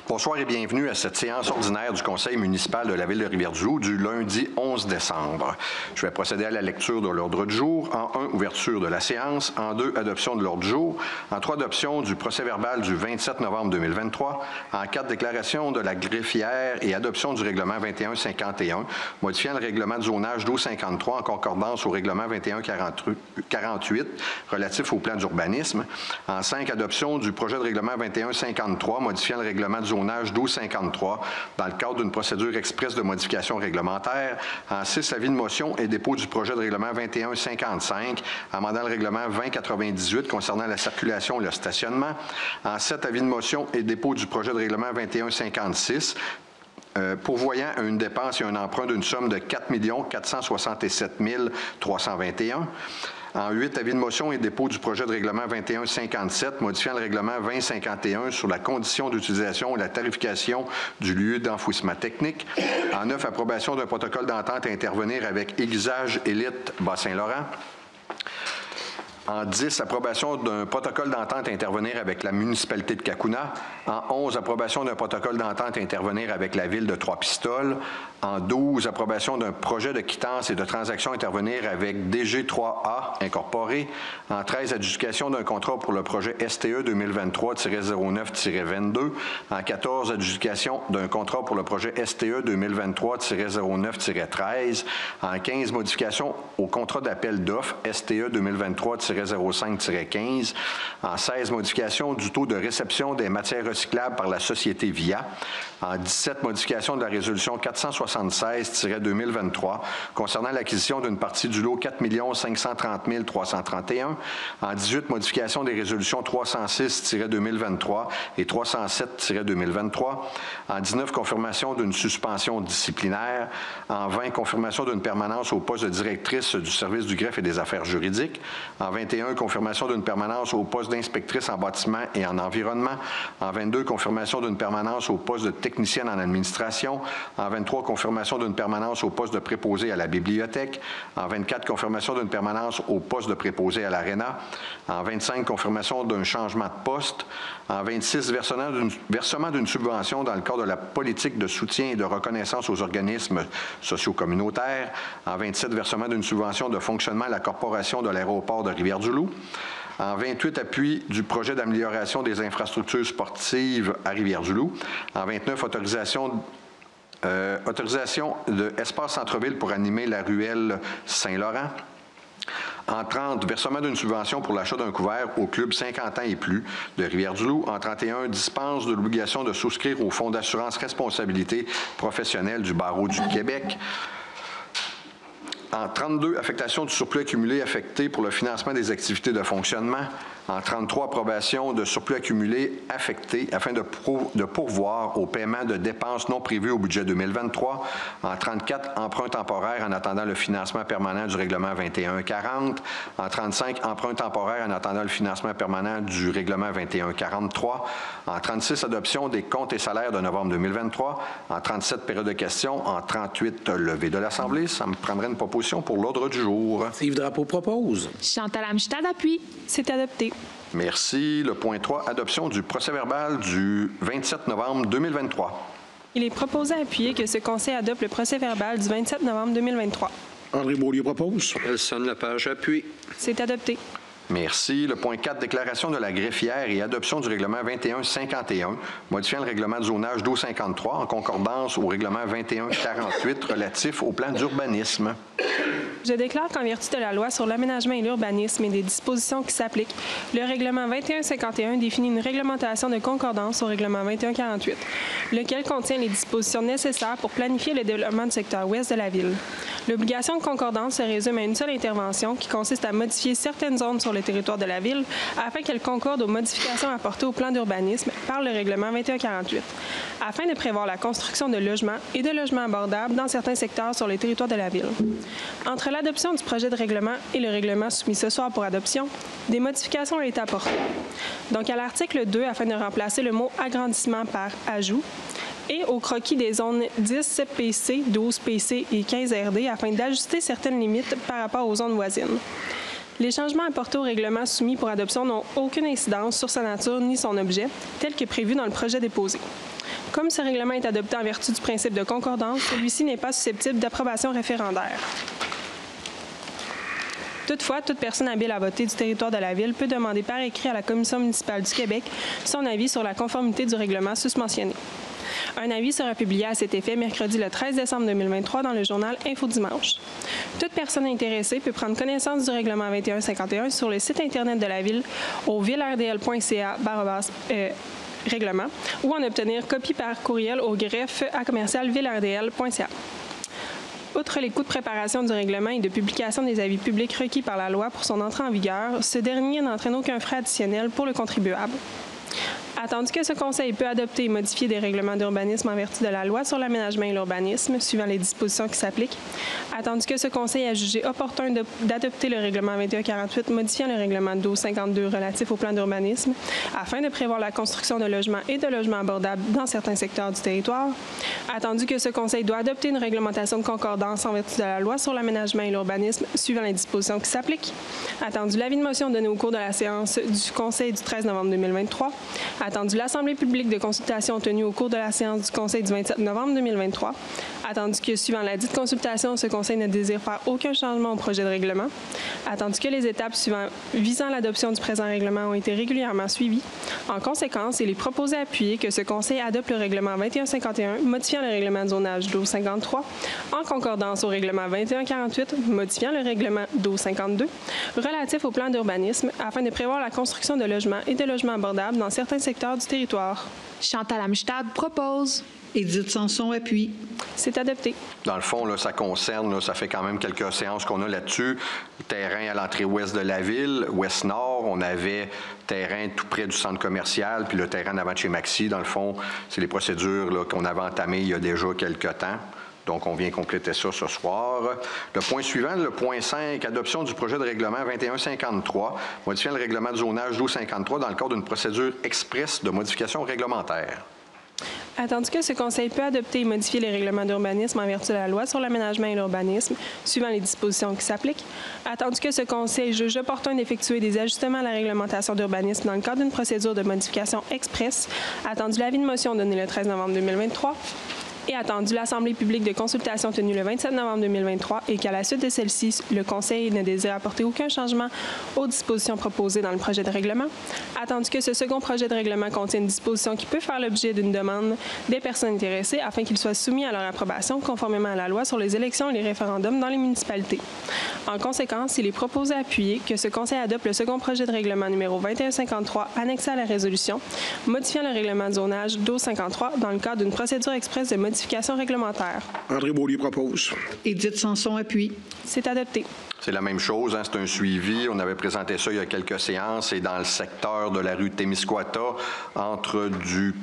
Bonsoir et bienvenue à cette séance ordinaire du Conseil municipal de la Ville de Rivière-du-Loup du lundi 11 décembre. Je vais procéder à la lecture de l'ordre du jour. En 1, ouverture de la séance. En 2, adoption de l'ordre du jour. En 3, adoption du procès-verbal du 27 novembre 2023. En 4, déclaration de la greffière et adoption du règlement 2151, modifiant le règlement de zonage 1253 en concordance au règlement 2148 relatif au plan d'urbanisme. En 5, adoption du projet de règlement 2153, modifiant le règlement de zonage 1253 dans le cadre d'une procédure express de modification réglementaire. En 6, avis de motion et dépôt du projet de règlement 2155, amendant le règlement 2098 concernant la circulation et le stationnement. En 7, avis de motion et dépôt du projet de règlement 2156, pourvoyant à une dépense et un emprunt d'une somme de 4 467 321. En 8, avis de motion et dépôt du projet de règlement 2157, modifiant le règlement 2051 sur la condition d'utilisation et la tarification du lieu d'enfouissement technique. En 9, approbation d'un protocole d'entente à intervenir avec Aiguisage Élite Bas-Saint-Laurent. En 10, approbation d'un protocole d'entente à intervenir avec la municipalité de Cacouna. En 11, approbation d'un protocole d'entente à intervenir avec la ville de Trois-Pistoles. En 12, approbation d'un projet de quittance et de transaction à intervenir avec DG3A Incorporé. En 13, adjudication d'un contrat pour le projet STE 2023-09-22. En 14, adjudication d'un contrat pour le projet STE 2023-09-13. En 15, modification au contrat d'appel d'offres STE 2023-05-15. En 16, modification du taux de réception des matières recyclables par la société VIA. En 17, modification de la résolution 476-2023 concernant l'acquisition d'une partie du lot 4 530 331. En 18, modification des résolutions 306-2023 et 307-2023. En 19, confirmation d'une suspension disciplinaire. En 20, confirmation d'une permanence au poste de directrice du service du greffe et des affaires juridiques. En 21, confirmation d'une permanence au poste d'inspectrice en bâtiment et en environnement. En 22, confirmation d'une permanence au poste de technicienne en administration. En 23, confirmation d'une permanence au poste de préposé à la bibliothèque. En 24, confirmation d'une permanence au poste de préposé à l'ARENA. En 25, confirmation d'un changement de poste. En 26, versement d'une subvention dans le cadre de la politique de soutien et de reconnaissance aux organismes socio-communautaires. En 27, versement d'une subvention de fonctionnement à la Corporation de l'aéroport de Rivière-du-Loup. En 28, appui du projet d'amélioration des infrastructures sportives à Rivière-du-Loup. En 29, autorisation de espace centre-ville pour animer la ruelle Saint-Laurent. En 30, versement d'une subvention pour l'achat d'un couvert au club 50 ans et plus de Rivière-du-Loup. En 31, dispense de l'obligation de souscrire au Fonds d'assurance responsabilité professionnelle du Barreau du Québec. En 32, affectation du surplus accumulé affecté pour le financement des activités de fonctionnement. En 33, approbation de surplus accumulé affecté afin de pourvoir au paiement de dépenses non prévues au budget 2023. En 34, emprunt temporaire en attendant le financement permanent du règlement 2140. En 35, emprunt temporaire en attendant le financement permanent du règlement 2143. En 36, adoption des comptes et salaires de novembre 2023. En 37, période de questions. En 38, levée de l'Assemblée. Ça me prendrait une proposition pour l'ordre du jour. Yves Drapeau propose. Chantal Amstad appuie. C'est adopté. Merci. Le point 3, adoption du procès-verbal du 27 novembre 2023. Il est proposé à appuyer que ce Conseil adopte le procès-verbal du 27 novembre 2023. André Beaulieu propose. Nelson Lepage appuie. C'est adopté. Merci. Le point 4, déclaration de la greffière et adoption du règlement 2151, modifiant le règlement de zonage 1253 en concordance au règlement 2148 relatif au plan d'urbanisme. Je déclare qu'en vertu de la loi sur l'aménagement et l'urbanisme et des dispositions qui s'appliquent, le règlement 2151 définit une réglementation de concordance au règlement 2148, lequel contient les dispositions nécessaires pour planifier le développement du secteur ouest de la ville. L'obligation de concordance se résume à une seule intervention qui consiste à modifier certaines zones sur le territoire de la ville afin qu'elles concordent aux modifications apportées au plan d'urbanisme par le règlement 2148, afin de prévoir la construction de logements et de logements abordables dans certains secteurs sur le territoire de la ville. Entre l'adoption du projet de règlement et le règlement soumis ce soir pour adoption, des modifications ont été apportées. Donc, à l'article 2, afin de remplacer le mot « agrandissement » par « ajout », et au croquis des zones 10 PC, 12 PC et 15 RD afin d'ajuster certaines limites par rapport aux zones voisines. Les changements apportés au règlement soumis pour adoption n'ont aucune incidence sur sa nature ni son objet, tel que prévu dans le projet déposé. Comme ce règlement est adopté en vertu du principe de concordance, celui-ci n'est pas susceptible d'approbation référendaire. Toutefois, toute personne habile à voter du territoire de la Ville peut demander par écrit à la Commission municipale du Québec son avis sur la conformité du règlement susmentionné. Un avis sera publié à cet effet mercredi le 13 décembre 2023 dans le journal Info-Dimanche. Toute personne intéressée peut prendre connaissance du règlement 2151 sur le site Internet de la Ville au villerdl.ca/règlement ou en obtenir copie par courriel au greffe@commercialvillerdl.ca. Outre les coûts de préparation du règlement et de publication des avis publics requis par la loi pour son entrée en vigueur, ce dernier n'entraîne aucun frais additionnel pour le contribuable. Attendu que ce Conseil peut adopter et modifier des règlements d'urbanisme en vertu de la loi sur l'aménagement et l'urbanisme, suivant les dispositions qui s'appliquent, attendu que ce Conseil a jugé opportun d'adopter le règlement 2148 modifiant le règlement 1252 relatif au plan d'urbanisme afin de prévoir la construction de logements et de logements abordables dans certains secteurs du territoire, attendu que ce Conseil doit adopter une réglementation de concordance en vertu de la loi sur l'aménagement et l'urbanisme, suivant les dispositions qui s'appliquent, attendu l'avis de motion donné au cours de la séance du Conseil du 13 novembre 2023, attendu l'Assemblée publique de consultation tenue au cours de la séance du Conseil du 27 novembre 2023, attendu que, suivant la dite consultation, ce Conseil ne désire faire aucun changement au projet de règlement, attendu que les étapes visant l'adoption du présent règlement ont été régulièrement suivies. En conséquence, il est proposé appuyer que ce Conseil adopte le règlement 2151 modifiant le règlement de zonage 1253 en concordance au règlement 2148 modifiant le règlement 1252 relatif au plan d'urbanisme afin de prévoir la construction de logements et de logements abordables dans certains secteurs du territoire. Chantal Amstad propose. Édith Sanson appuie. C'est adopté. Dans le fond, là, ça concerne, là, ça fait quand même quelques séances qu'on a là-dessus. Terrain à l'entrée ouest de la ville, ouest-nord, on avait terrain tout près du centre commercial, puis le terrain en avant de chez Maxi. Dans le fond, c'est les procédures là, qu'on avait entamées il y a déjà quelques temps. Donc, on vient compléter ça ce soir. Le point suivant, le point 5, adoption du projet de règlement 2153, modifiant le règlement de zonage 1253 dans le cadre d'une procédure express de modification réglementaire. Attendu que ce Conseil peut adopter et modifier les règlements d'urbanisme en vertu de la loi sur l'aménagement et l'urbanisme, suivant les dispositions qui s'appliquent, attendu que ce Conseil juge opportun d'effectuer des ajustements à la réglementation d'urbanisme dans le cadre d'une procédure de modification express, attendu l'avis de motion donné le 13 novembre 2023, et attendu l'Assemblée publique de consultation tenue le 27 novembre 2023 et qu'à la suite de celle-ci, le Conseil ne désire apporter aucun changement aux dispositions proposées dans le projet de règlement, attendu que ce second projet de règlement contient une disposition qui peut faire l'objet d'une demande des personnes intéressées afin qu'il soit soumis à leur approbation conformément à la loi sur les élections et les référendums dans les municipalités. En conséquence, il est proposé appuyer que ce Conseil adopte le second projet de règlement numéro 2153 annexé à la résolution, modifiant le règlement de zonage 1253 dans le cadre d'une procédure express de modification réglementaire. André Beaulieu propose. Édith Sanson appuie. C'est adopté. C'est la même chose, hein, c'est un suivi. On avait présenté ça il y a quelques séances. C'est dans le secteur de la rue Témiscouata, entre du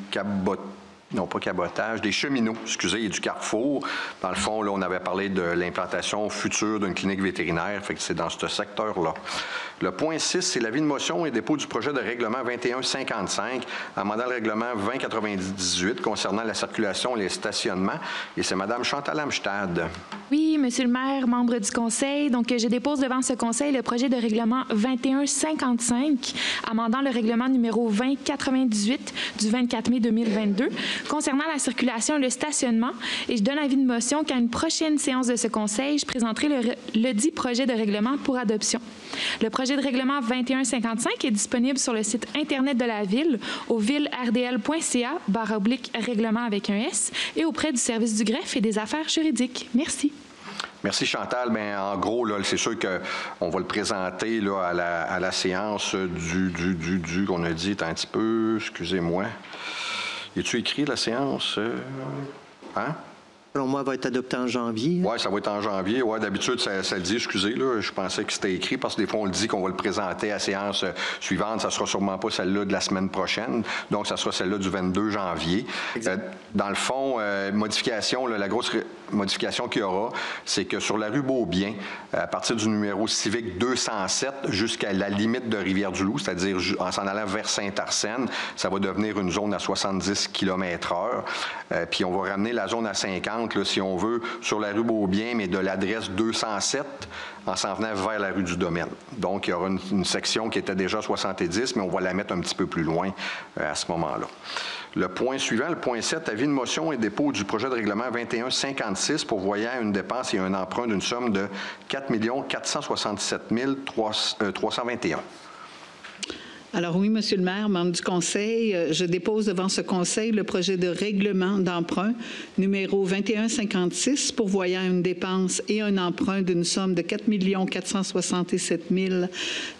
des cheminots, excusez, et du Carrefour. Dans le fond, là, on avait parlé de l'implantation future d'une clinique vétérinaire, fait que c'est dans ce secteur-là. Le point 6, c'est l'avis de motion et dépôt du projet de règlement 2155, amendant le règlement 2098 concernant la circulation et les stationnements. Et c'est Mme Chantal Amstad. Oui, Monsieur le maire, membre du Conseil. Donc, je dépose devant ce Conseil le projet de règlement 2155, amendant le règlement numéro 2098 du 24 mai 2022, concernant la circulation et le stationnement. Et je donne avis de motion qu'à une prochaine séance de ce Conseil, je présenterai le dit projet de règlement pour adoption. Le projet de règlement 2155 est disponible sur le site Internet de la Ville, au villerdl.ca/règlement avec un S, et auprès du service du greffe et des affaires juridiques. Merci. Merci Chantal. Bien, en gros, là, c'est sûr qu'on va le présenter là, à la séance qu'on a dit un petit peu, excusez-moi. Y a-tu écrit la séance? Hein? Selon moi, va être adopté en janvier. Oui, ça va être en janvier. Oui, d'habitude, ça le dit, excusez, là, je pensais que c'était écrit parce que des fois, on le dit qu'on va le présenter à la séance suivante. Ça ne sera sûrement pas celle-là de la semaine prochaine. Donc, ça sera celle-là du 22 janvier. Dans le fond, modification, là, la grosse modification qu'il y aura, c'est que sur la rue Beaubien, à partir du numéro civique 207 jusqu'à la limite de Rivière-du-Loup, c'est-à-dire en s'en allant vers Saint-Arsène, ça va devenir une zone à 70 km/h. Puis on va ramener la zone à 50, là, si on veut, sur la rue Beaubien, mais de l'adresse 207 en s'en venant vers la rue du Domaine. Donc, il y aura une section qui était déjà 70, mais on va la mettre un petit peu plus loin à ce moment-là. Le point suivant, le point 7, avis de motion et dépôt du projet de règlement 2156 pourvoyant une dépense et un emprunt d'une somme de 4 467 321. Alors oui, Monsieur le maire, membre du Conseil, je dépose devant ce Conseil le projet de règlement d'emprunt numéro 2156 pourvoyant une dépense et un emprunt d'une somme de 4 467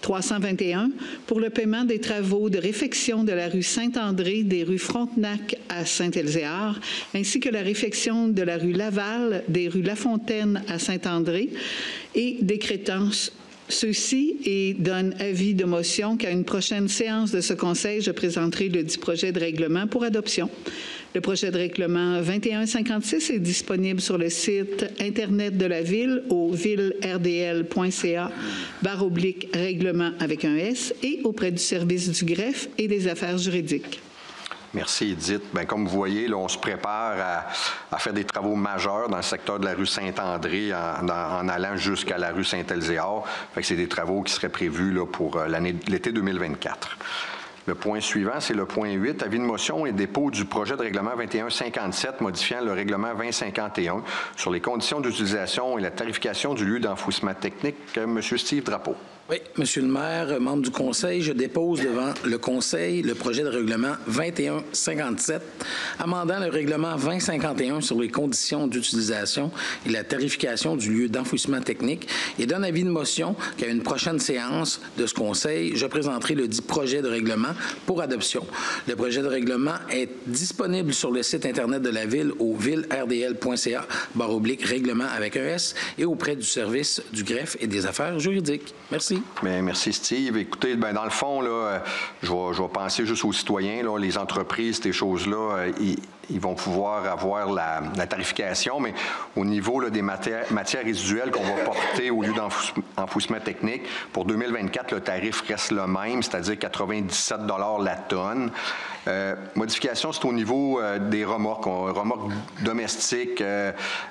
321 pour le paiement des travaux de réfection de la rue Saint-André, des rues Frontenac à Saint-Elzéar, ainsi que la réfection de la rue Laval, des rues Lafontaine à Saint-André, et décrétant ceci et donne avis de motion qu'à une prochaine séance de ce Conseil, je présenterai le dit projet de règlement pour adoption. Le projet de règlement 2156 est disponible sur le site Internet de la Ville au villerdl.ca/règlement avec un S et auprès du service du greffe et des affaires juridiques. Merci, Edith. Bien, comme vous voyez, là, on se prépare à faire des travaux majeurs dans le secteur de la rue Saint-André en allant jusqu'à la rue Saint-Elzéar. Fait que c'est des travaux qui seraient prévus là, pour l'été 2024. Le point suivant, c'est le point 8, avis de motion et dépôt du projet de règlement 2157 modifiant le règlement 2051 sur les conditions d'utilisation et la tarification du lieu d'enfouissement technique. Monsieur Steve Drapeau. Oui, Monsieur le maire, membre du Conseil, je dépose devant le Conseil le projet de règlement 2157, amendant le règlement 2051 sur les conditions d'utilisation et la tarification du lieu d'enfouissement technique et donne avis de motion qu'à une prochaine séance de ce Conseil, je présenterai le dit projet de règlement pour adoption. Le projet de règlement est disponible sur le site Internet de la Ville au villerdl.ca/règlement avec un S et auprès du service du greffe et des affaires juridiques. Merci. Bien, merci, Steve. Écoutez, bien, dans le fond, là, je vais penser juste aux citoyens, là, les entreprises, ces choses-là, ils vont pouvoir avoir la tarification, mais au niveau là, des matières résiduelles qu'on va porter au lieu d'enfouissement technique, pour 2024, le tarif reste le même, c'est-à-dire 97 $ la tonne. Modification, c'est au niveau des remorques domestiques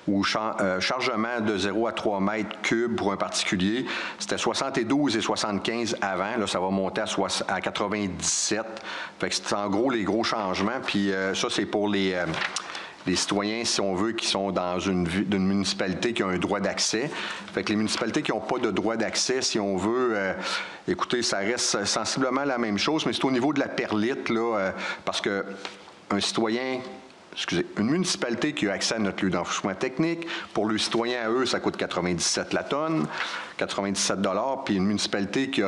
ou chargement de 0 à 3 mètres cubes pour un particulier. C'était 72 et 75 avant. Là, ça va monter à 97. Fait que c'est en gros les gros changements. Puis ça, c'est pour les citoyens, si on veut, qui sont dans une municipalité qui a un droit d'accès. Fait que les municipalités qui n'ont pas de droit d'accès, si on veut, écoutez, ça reste sensiblement la même chose, mais c'est au niveau de la perlite, là, parce que un citoyen, une municipalité qui a accès à notre lieu d'enfouissement technique, pour le citoyen à eux, ça coûte 97 la tonne, 97 $, puis une municipalité qui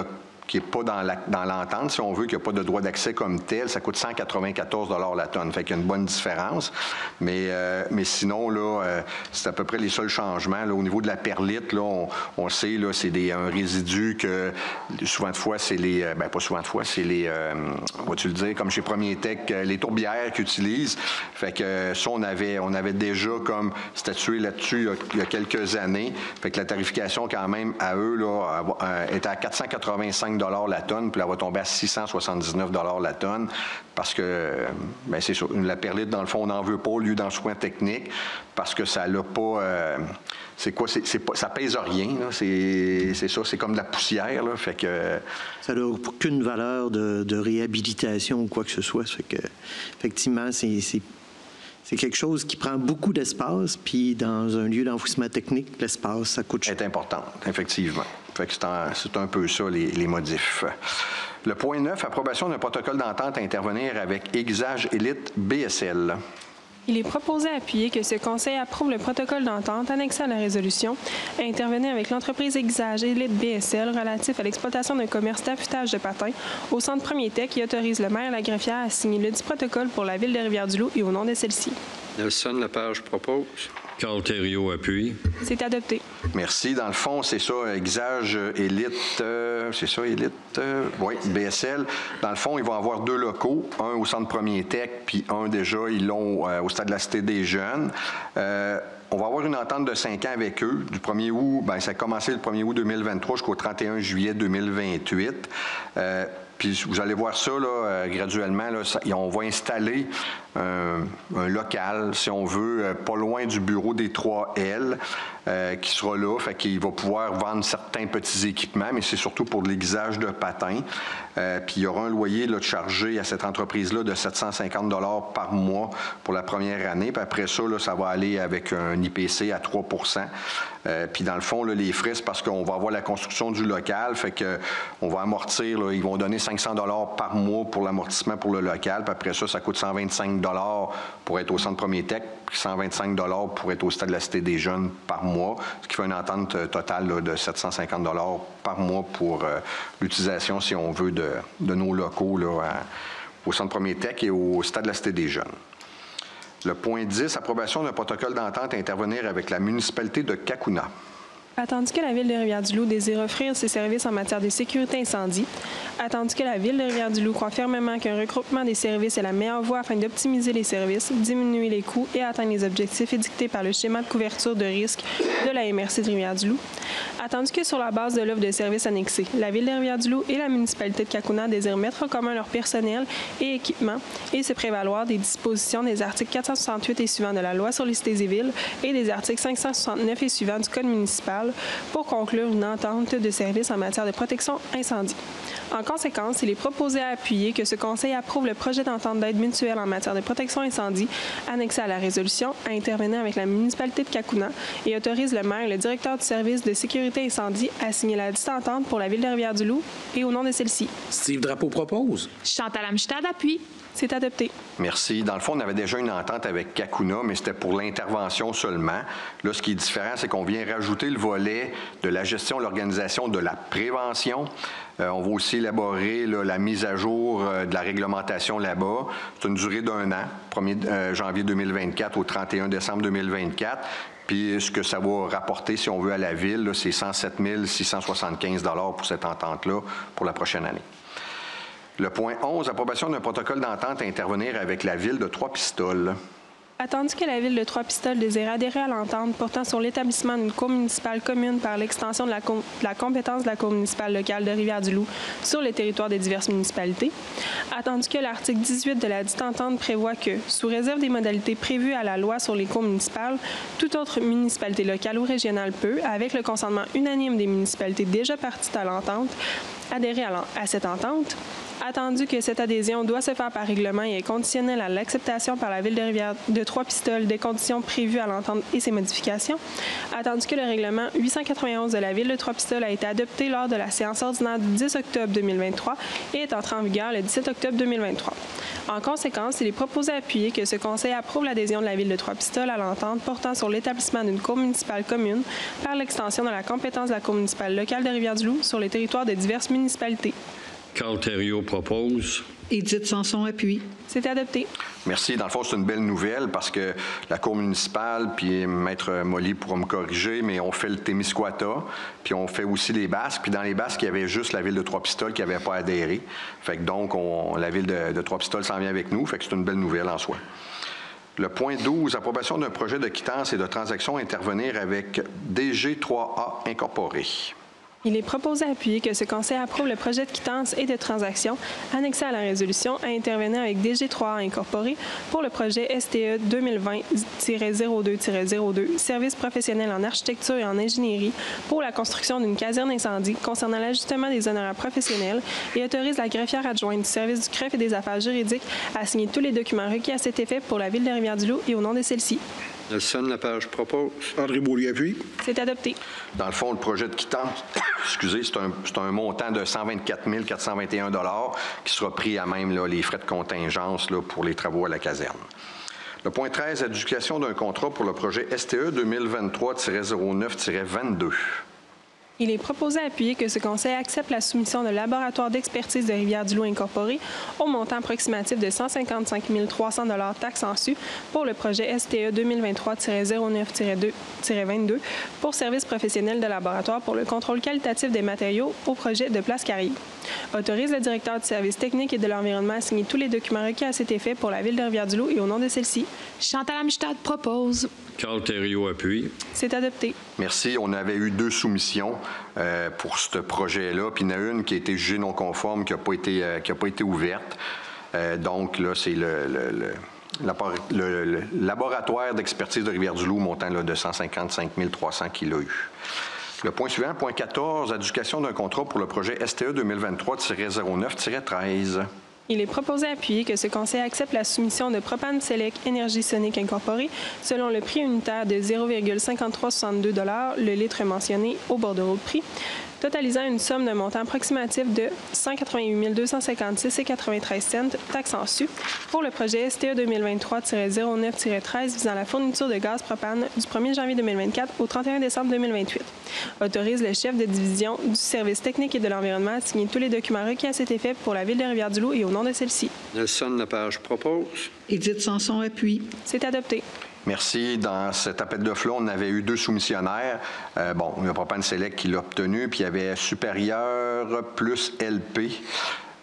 n'est pas dans l'entente, si on veut, qui n'a pas de droit d'accès comme tel, ça coûte 194 $ la tonne. Fait qu'il y a une bonne différence. Mais sinon, là, c'est à peu près les seuls changements. Là, au niveau de la perlite, là, on sait, là, c'est un résidu que souvent de fois, c'est les... ben pas souvent de fois, c'est les... vas-tu le dire, comme chez Premier Tech, les tourbières qu'ils utilisent. Fait que ça, on avait déjà comme statué là-dessus il y a quelques années. Fait que la tarification, quand même, à eux, là, était à 485 $ la tonne, puis elle va tomber à 679 $ la tonne, parce que, bien, c'est ça, la perlite, dans le fond, on n'en veut pas au lieu d'enfouissement technique, parce que ça n'a pas... c'est quoi? Ça pèse rien, là. C'est ça, c'est comme de la poussière, là, fait que... Ça n'a aucune valeur de réhabilitation ou quoi que ce soit, ça fait que, effectivement, c'est quelque chose qui prend beaucoup d'espace, puis dans un lieu d'enfouissement technique, l'espace, ça coûte cher. C'est important, effectivement. Fait que c'est un peu ça, les modifs. Le point 9, approbation d'un protocole d'entente à intervenir avec Aiguisage Élite BSL. Il est proposé à appuyer que ce Conseil approuve le protocole d'entente annexé à la résolution à intervenir avec l'entreprise Aiguisage Élite BSL relatif à l'exploitation d'un commerce d'affûtage de patins au centre Premier Tech qui autorise le maire et la greffière à signer le dit protocole pour la ville de Rivière-du-Loup et au nom de celle-ci. Nelson Lepage propose. Carl Thériault appuie. C'est adopté. Merci. Dans le fond, c'est ça, Aiguisage Élite, c'est ça, Élite, oui, BSL. Dans le fond, ils vont avoir 2 locaux, un au centre Premier Tech, puis un déjà, ils l'ont au stade de la Cité des Jeunes. On va avoir une entente de 5 ans avec eux. Du 1er août, bien, ça a commencé le 1er août 2023 jusqu'au 31 juillet 2028. Puis vous allez voir ça là, graduellement. Là, on va installer un local, si on veut, pas loin du bureau des 3L, qui sera là. Fait qu'il va pouvoir vendre certains petits équipements, mais c'est surtout pour de l'aiguisage de patins. Puis il y aura un loyer là, de chargé à cette entreprise-là de 750 $ par mois pour la première année. Puis après ça, là, ça va aller avec un IPC à 3 %. Puis dans le fond, là, les frais, c'est parce qu'on va avoir la construction du local. Fait qu'on va amortir, là, ils vont donner 500 $ par mois pour l'amortissement pour le local. Puis après ça, ça coûte 125 $ pour être au Centre Premier Tech, puis 125 $ pour être au Stade de la Cité des Jeunes par mois, ce qui fait une entente totale là, de 750 $ par mois pour l'utilisation, si on veut, de nos locaux là, au Centre Premier Tech et au Stade de la Cité des Jeunes. Le point 10, approbation d'un protocole d'entente à intervenir avec la municipalité de Cacouna. Attendu que la Ville de Rivière-du-Loup désire offrir ses services en matière de sécurité incendie, attendu que la Ville de Rivière-du-Loup croit fermement qu'un regroupement des services est la meilleure voie afin d'optimiser les services, diminuer les coûts et atteindre les objectifs édictés par le schéma de couverture de risque de la MRC de Rivière-du-Loup, attendu que sur la base de l'offre de services annexée, la Ville de Rivière-du-Loup et la municipalité de Cacouna désirent mettre en commun leur personnel et équipement et se prévaloir des dispositions des articles 468 et suivants de la Loi sur les cités et villes et des articles 569 et suivants du Code municipal pour conclure une entente de services en matière de protection incendie. En conséquence, il est proposé à appuyer que ce Conseil approuve le projet d'entente d'aide mutuelle en matière de protection incendie annexé à la résolution à intervenir avec la municipalité de Cacouna et autorise le maire et le directeur du service de sécurité incendie à signer la dite entente pour la Ville de Rivière-du-Loup et au nom de celle-ci. Steve Drapeau propose. Chantal Amstad appuie. C'est adopté. Merci. Dans le fond, on avait déjà une entente avec Cacouna, mais c'était pour l'intervention seulement. Là, ce qui est différent, c'est qu'on vient rajouter le volet de la gestion, l'organisation de la prévention. On va aussi élaborer là, la mise à jour de la réglementation là-bas. C'est une durée d'1 an, 1er janvier 2024 au 31 décembre 2024. Puis ce que ça va rapporter, si on veut, à la Ville, là, c'est 107 675 $ pour cette entente-là pour la prochaine année. Le point 11, approbation d'un protocole d'entente à intervenir avec la Ville de Trois-Pistoles. Attendu que la Ville de Trois-Pistoles désire adhérer à l'entente portant sur l'établissement d'une cour municipale commune par l'extension de la compétence de la cour municipale locale de Rivière-du-Loup sur le territoire des diverses municipalités, attendu que l'article 18 de la dite entente prévoit que, sous réserve des modalités prévues à la loi sur les cours municipales, toute autre municipalité locale ou régionale peut, avec le consentement unanime des municipalités déjà parties à l'entente, adhérer à cette entente. Attendu que cette adhésion doit se faire par règlement et est conditionnelle à l'acceptation par la Ville de Rivière de Trois-Pistoles des conditions prévues à l'entente et ses modifications. Attendu que le règlement 891 de la Ville de Trois-Pistoles a été adopté lors de la séance ordinaire du 10 octobre 2023 et est entré en vigueur le 17 octobre 2023. En conséquence, il est proposé à appuyer que ce Conseil approuve l'adhésion de la Ville de Trois-Pistoles à l'entente portant sur l'établissement d'une cour municipale commune par l'extension de la compétence de la cour municipale locale de Rivière-du-Loup sur le territoire des diverses municipalités. Carl Thériault propose. Édith Sanson appuie. C'est adopté. Merci. Dans le fond, c'est une belle nouvelle parce que la Cour municipale, puis Maître Molly pourra me corriger, mais on fait le Témiscouata, puis on fait aussi les Basques. Puis dans les Basques, il y avait juste la Ville de Trois-Pistoles qui n'avait pas adhéré. Fait que donc, la Ville de Trois-Pistoles s'en vient avec nous. Fait que c'est une belle nouvelle en soi. Le point 12, approbation d'un projet de quittance et de transaction à intervenir avec DG3A Incorporé. Il est proposé à appuyer que ce Conseil approuve le projet de quittance et de transaction annexé à la résolution à intervenir avec DG3A Incorporé pour le projet STE 2020-02-02, service professionnel en architecture et en ingénierie pour la construction d'une caserne incendie concernant l'ajustement des honoraires professionnels et autorise la greffière adjointe du service du CREF et des affaires juridiques à signer tous les documents requis à cet effet pour la Ville de Rivière-du-Loup et au nom de celle-ci. Nelson Lapage propose. André Beaulieu appuie. C'est adopté. Dans le fond, le projet de quittance, excusez, c'est un montant de 124 421 $ qui sera pris à même là, les frais de contingence là, pour les travaux à la caserne. Le point 13, adjudication d'un contrat pour le projet STE 2023-09-22. Il est proposé à appuyer que ce Conseil accepte la soumission de laboratoire d'expertise de Rivière-du-Loup Incorporé au montant approximatif de 155 300 $ taxes en su pour le projet STE 2023-09-22 pour service professionnel de laboratoire pour le contrôle qualitatif des matériaux au projet de Place Carrier. Autorise le directeur du service technique et de l'environnement à signer tous les documents requis à cet effet pour la Ville de Rivière-du-Loup et au nom de celle-ci. Chantal Amstad propose. Carl Thériault appuie. C'est adopté. Merci. On avait eu 2 soumissions pour ce projet-là, puis il y en a une qui a été jugée non conforme, qui n'a pas été ouverte. Donc là, c'est le laboratoire d'expertise de Rivière-du-Loup montant là, de 155 300 qu'il a eu. Le point suivant, point 14, adjudication d'un contrat pour le projet STE 2023-09-13. Il est proposé à appuyer que ce conseil accepte la soumission de Propane Select Énergie Sonique Incorporée selon le prix unitaire de 0,5362 $ le litre mentionné au bordereau de prix, totalisant une somme d'un montant approximatif de 188 256,93 $, taxes en su, pour le projet STE 2023-09-13 visant la fourniture de gaz propane du 1er janvier 2024 au 31 décembre 2028. Autorise le chef de division du service technique et de l'environnement à signer tous les documents requis à cet effet pour la Ville de Rivière-du-Loup et au nom de celle-ci. Nelson Lepage propose. Édith Sanson appuie. C'est adopté. Merci. Dans cet appel d'offres-là, on avait eu 2 soumissionnaires. Il y a Propane Select qui l'a obtenu, puis il y avait Supérieur plus LP.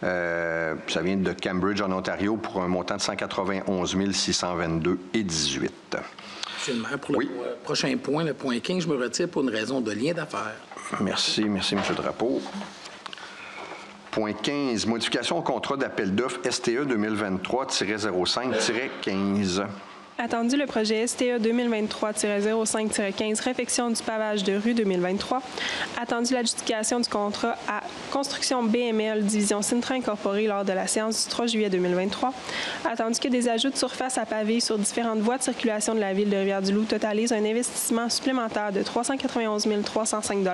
Ça vient de Cambridge, en Ontario, pour un montant de 191 622,18 $. Monsieur le maire, pour le prochain point, le point 15, je me retire pour une raison de lien d'affaires. Merci, M. Drapeau. Point 15, modification au contrat d'appel d'offres STE 2023-05-15. Attendu le projet STE 2023-05-15, réfection du pavage de rue 2023. Attendu l'adjudication du contrat à Construction BML, division Sintra Incorporée lors de la séance du 3 juillet 2023. Attendu que des ajouts de surface à pavé sur différentes voies de circulation de la Ville de Rivière-du-Loup totalisent un investissement supplémentaire de 391 305 $.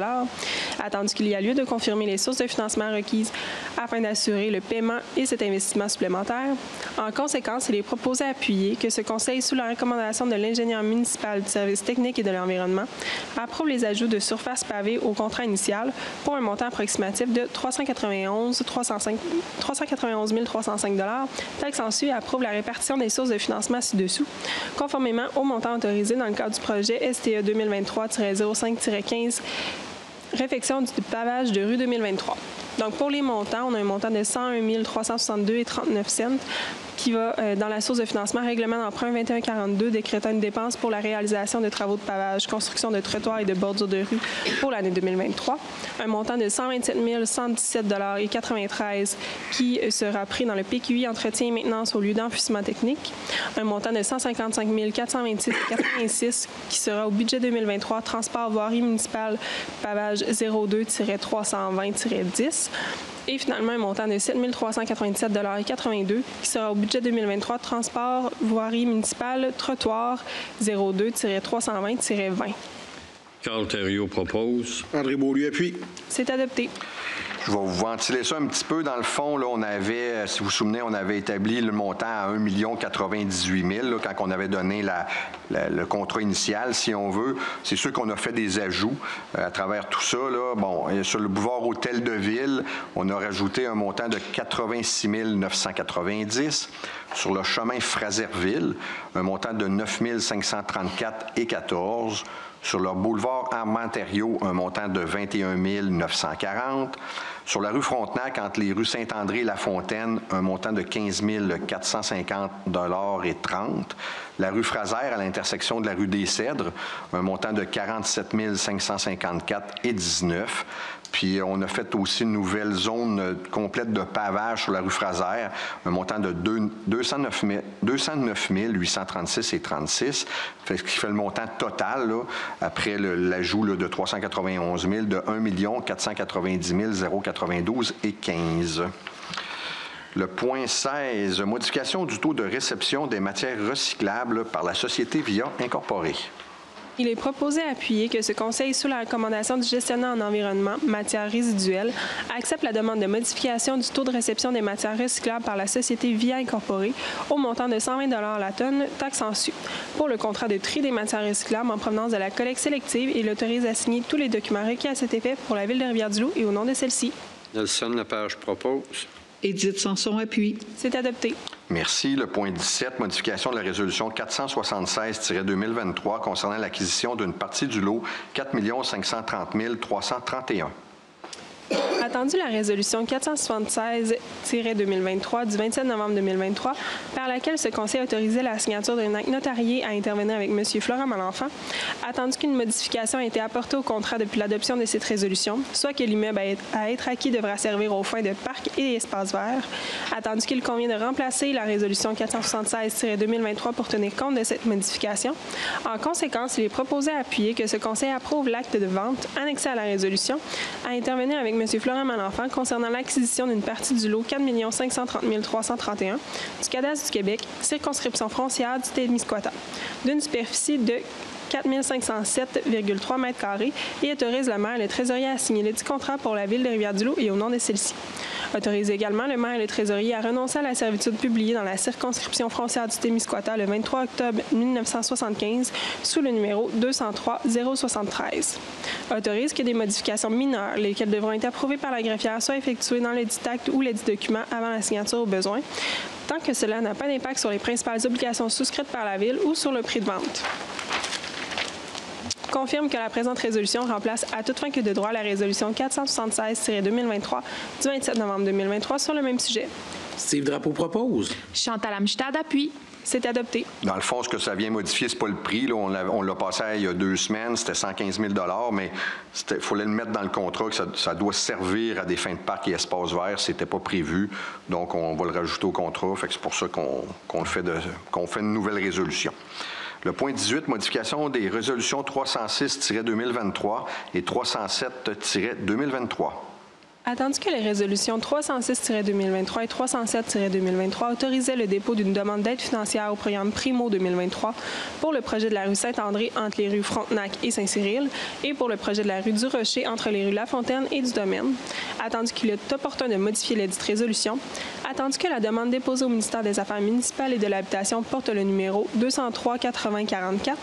Attendu qu'il y a lieu de confirmer les sources de financement requises afin d'assurer le paiement et cet investissement supplémentaire. En conséquence, il est proposé à appuyer que ce conseil, sous la recommandation de l'ingénieur municipal du service technique et de l'environnement, approuve les ajouts de surface pavée au contrat initial pour un montant approximatif de 391 305 $. Taxe en su et approuve la répartition des sources de financement ci-dessous, conformément au montant autorisé dans le cadre du projet STE 2023-05-15, réfection du pavage de rue 2023. Donc, pour les montants, on a un montant de 101 362,39 $, qui va dans la source de financement règlement d'emprunt 2142 décrétant une dépense pour la réalisation de travaux de pavage, construction de trottoirs et de bordures de rue pour l'année 2023. Un montant de 127 117,93 $ qui sera pris dans le PQI entretien et maintenance au lieu d'enfouissement technique. Un montant de 155 426,86 $ qui sera au budget 2023 transport voirie municipale pavage 02-320-10. Et finalement, un montant de 7 397,82 $ qui sera au budget 2023 transport, voirie municipale, trottoir 02-320-20. Carl Thériault propose. André Beaulieu appuie. C'est adopté. Je vais vous ventiler ça un petit peu. Dans le fond, là, on avait, si vous vous souvenez, on avait établi le montant à 1 098 000 là, quand on avait donné le contrat initial, si on veut. C'est sûr qu'on a fait des ajouts à travers tout ça. Là. Bon, sur le boulevard Hôtel de Ville, on a rajouté un montant de 86 990. Sur le chemin Fraserville, un montant de 9 534,14. Sur le boulevard Armand-Thériault, un montant de 21 940. Sur la rue Frontenac, entre les rues Saint-André et La Fontaine, un montant de 15 450,30 $. La rue Fraser, à l'intersection de la rue des Cèdres, un montant de 47 554,19 $. Puis on a fait aussi une nouvelle zone complète de pavage sur la rue Fraser, un montant de 209 836,36 $, ce qui fait le montant total, là, après l'ajout de 391 000, de 1 490 092,15 $. Le point 16, modification du taux de réception des matières recyclables par la société VIA Incorporée. Il est proposé à appuyer que ce conseil, sous la recommandation du gestionnaire en environnement, matières résiduelles, accepte la demande de modification du taux de réception des matières recyclables par la société VIA Incorporée au montant de 120 $ la tonne, taxe en su, pour le contrat de tri des matières recyclables en provenance de la collecte sélective et l'autorise à signer tous les documents requis à cet effet pour la Ville de Rivière-du-Loup et au nom de celle-ci. Nelson Lepage propose. Édith Sanson appuie. C'est adopté. Merci. Le point 17, modification de la résolution 476-2023 concernant l'acquisition d'une partie du lot 4 530 331. Attendu la résolution 476-2023 du 27 novembre 2023, par laquelle ce Conseil autorisait la signature d'un acte notarié à intervenir avec M. Florent Malenfant, attendu qu'une modification a été apportée au contrat depuis l'adoption de cette résolution, soit que l'immeuble à être acquis devra servir aux fins de parc et espaces verts, attendu qu'il convient de remplacer la résolution 476-2023 pour tenir compte de cette modification. En conséquence, il est proposé à appuyer que ce Conseil approuve l'acte de vente annexé à la résolution à intervenir avec M. Florent Malenfant concernant l'acquisition d'une partie du lot 4 530 331 du Cadastre du Québec, circonscription frontière du Témiscouata, d'une superficie de 4 507,3 mètres carrés et autorise le maire et le trésorier à signer ledit contrat pour la Ville de Rivière-du-Loup et au nom de celle-ci. Autorise également le maire et le trésorier à renoncer à la servitude publiée dans la circonscription frontière du Témiscouata le 23 octobre 1975 sous le numéro 203-073. Autorise que des modifications mineures, lesquelles devront être approuvées par la greffière, soient effectuées dans ledit acte ou ledit document avant la signature au besoin, tant que cela n'a pas d'impact sur les principales obligations souscrites par la Ville ou sur le prix de vente. Confirme que la présente résolution remplace à toute fin que de droit la résolution 476-2023 du 27 novembre 2023 sur le même sujet. Steve Drapeau propose. Chantal Amstad appuie. C'est adopté. Dans le fond, ce que ça vient modifier, c'est pas le prix. Là. On l'a passé il y a 2 semaines, c'était 115 000 $, mais il fallait le mettre dans le contrat que ça doit servir à des fins de parc et espaces verts. C'était pas prévu, donc on va le rajouter au contrat. Fait que c'est pour ça qu'on fait une nouvelle résolution. Le point 18, modification des résolutions 306-2023 et 307-2023. Attendu que les résolutions 306-2023 et 307-2023 autorisaient le dépôt d'une demande d'aide financière au programme Primo 2023 pour le projet de la rue Saint-André entre les rues Frontenac et Saint-Cyril et pour le projet de la rue du Rocher entre les rues La Fontaine et du Domaine. Attendu qu'il est opportun de modifier ladite résolution. Attendu que la demande déposée au ministère des Affaires municipales et de l'Habitation porte le numéro 203-8044.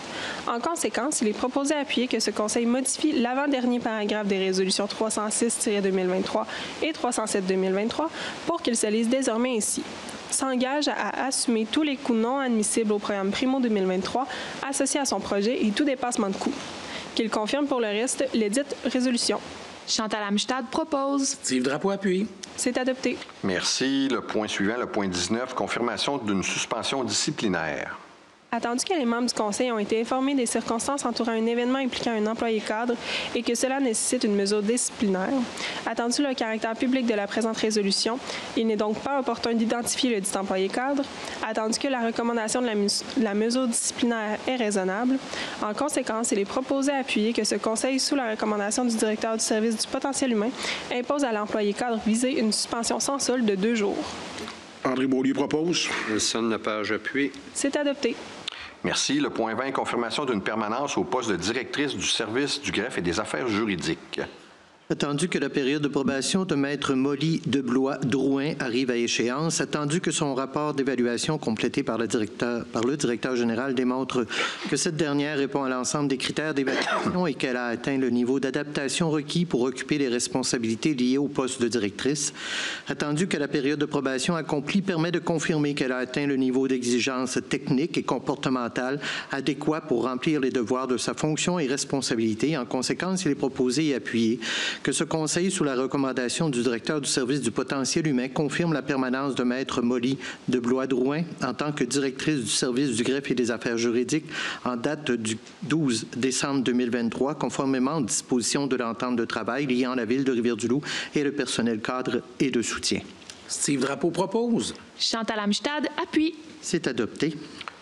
En conséquence, il est proposé à appuyer que ce Conseil modifie l'avant-dernier paragraphe des résolutions 306-2023 et 307-2023 pour qu'il se lise désormais ainsi. S'engage à assumer tous les coûts non admissibles au programme Primo 2023 associés à son projet et tout dépassement de coûts. Qu'il confirme pour le reste lesdites résolutions. Chantal Amstad propose. Steve Drapeau appuie. C'est adopté. Merci. Le point suivant, le point 19, confirmation d'une suspension disciplinaire. Attendu que les membres du Conseil ont été informés des circonstances entourant un événement impliquant un employé cadre et que cela nécessite une mesure disciplinaire, attendu le caractère public de la présente résolution, il n'est donc pas opportun d'identifier le dit employé cadre, attendu que la recommandation de la mesure disciplinaire est raisonnable. En conséquence, il est proposé à appuyer que ce Conseil, sous la recommandation du directeur du service du potentiel humain, impose à l'employé cadre visé une suspension sans solde de 2 jours. André Beaulieu propose. Nelson Lepage appuie. C'est adopté. Merci. Le point 20, confirmation d'une permanence au poste de directrice du service du greffe et des affaires juridiques. Attendu que la période de probation de Maître Molly Deblois-Drouin arrive à échéance, attendu que son rapport d'évaluation complété par le directeur général démontre que cette dernière répond à l'ensemble des critères d'évaluation et qu'elle a atteint le niveau d'adaptation requis pour occuper les responsabilités liées au poste de directrice, attendu que la période de probation accomplie permet de confirmer qu'elle a atteint le niveau d'exigence technique et comportementale adéquat pour remplir les devoirs de sa fonction et responsabilité. En conséquence, il est proposé et appuyé que ce Conseil, sous la recommandation du directeur du service du potentiel humain, confirme la permanence de Maître Molly Deblois-Drouin en tant que directrice du service du greffe et des affaires juridiques en date du 12 décembre 2023, conformément aux dispositions de l'entente de travail liant la Ville de Rivière-du-Loup et le personnel cadre et de soutien. Steve Drapeau propose. Chantal Amstad appuie. C'est adopté.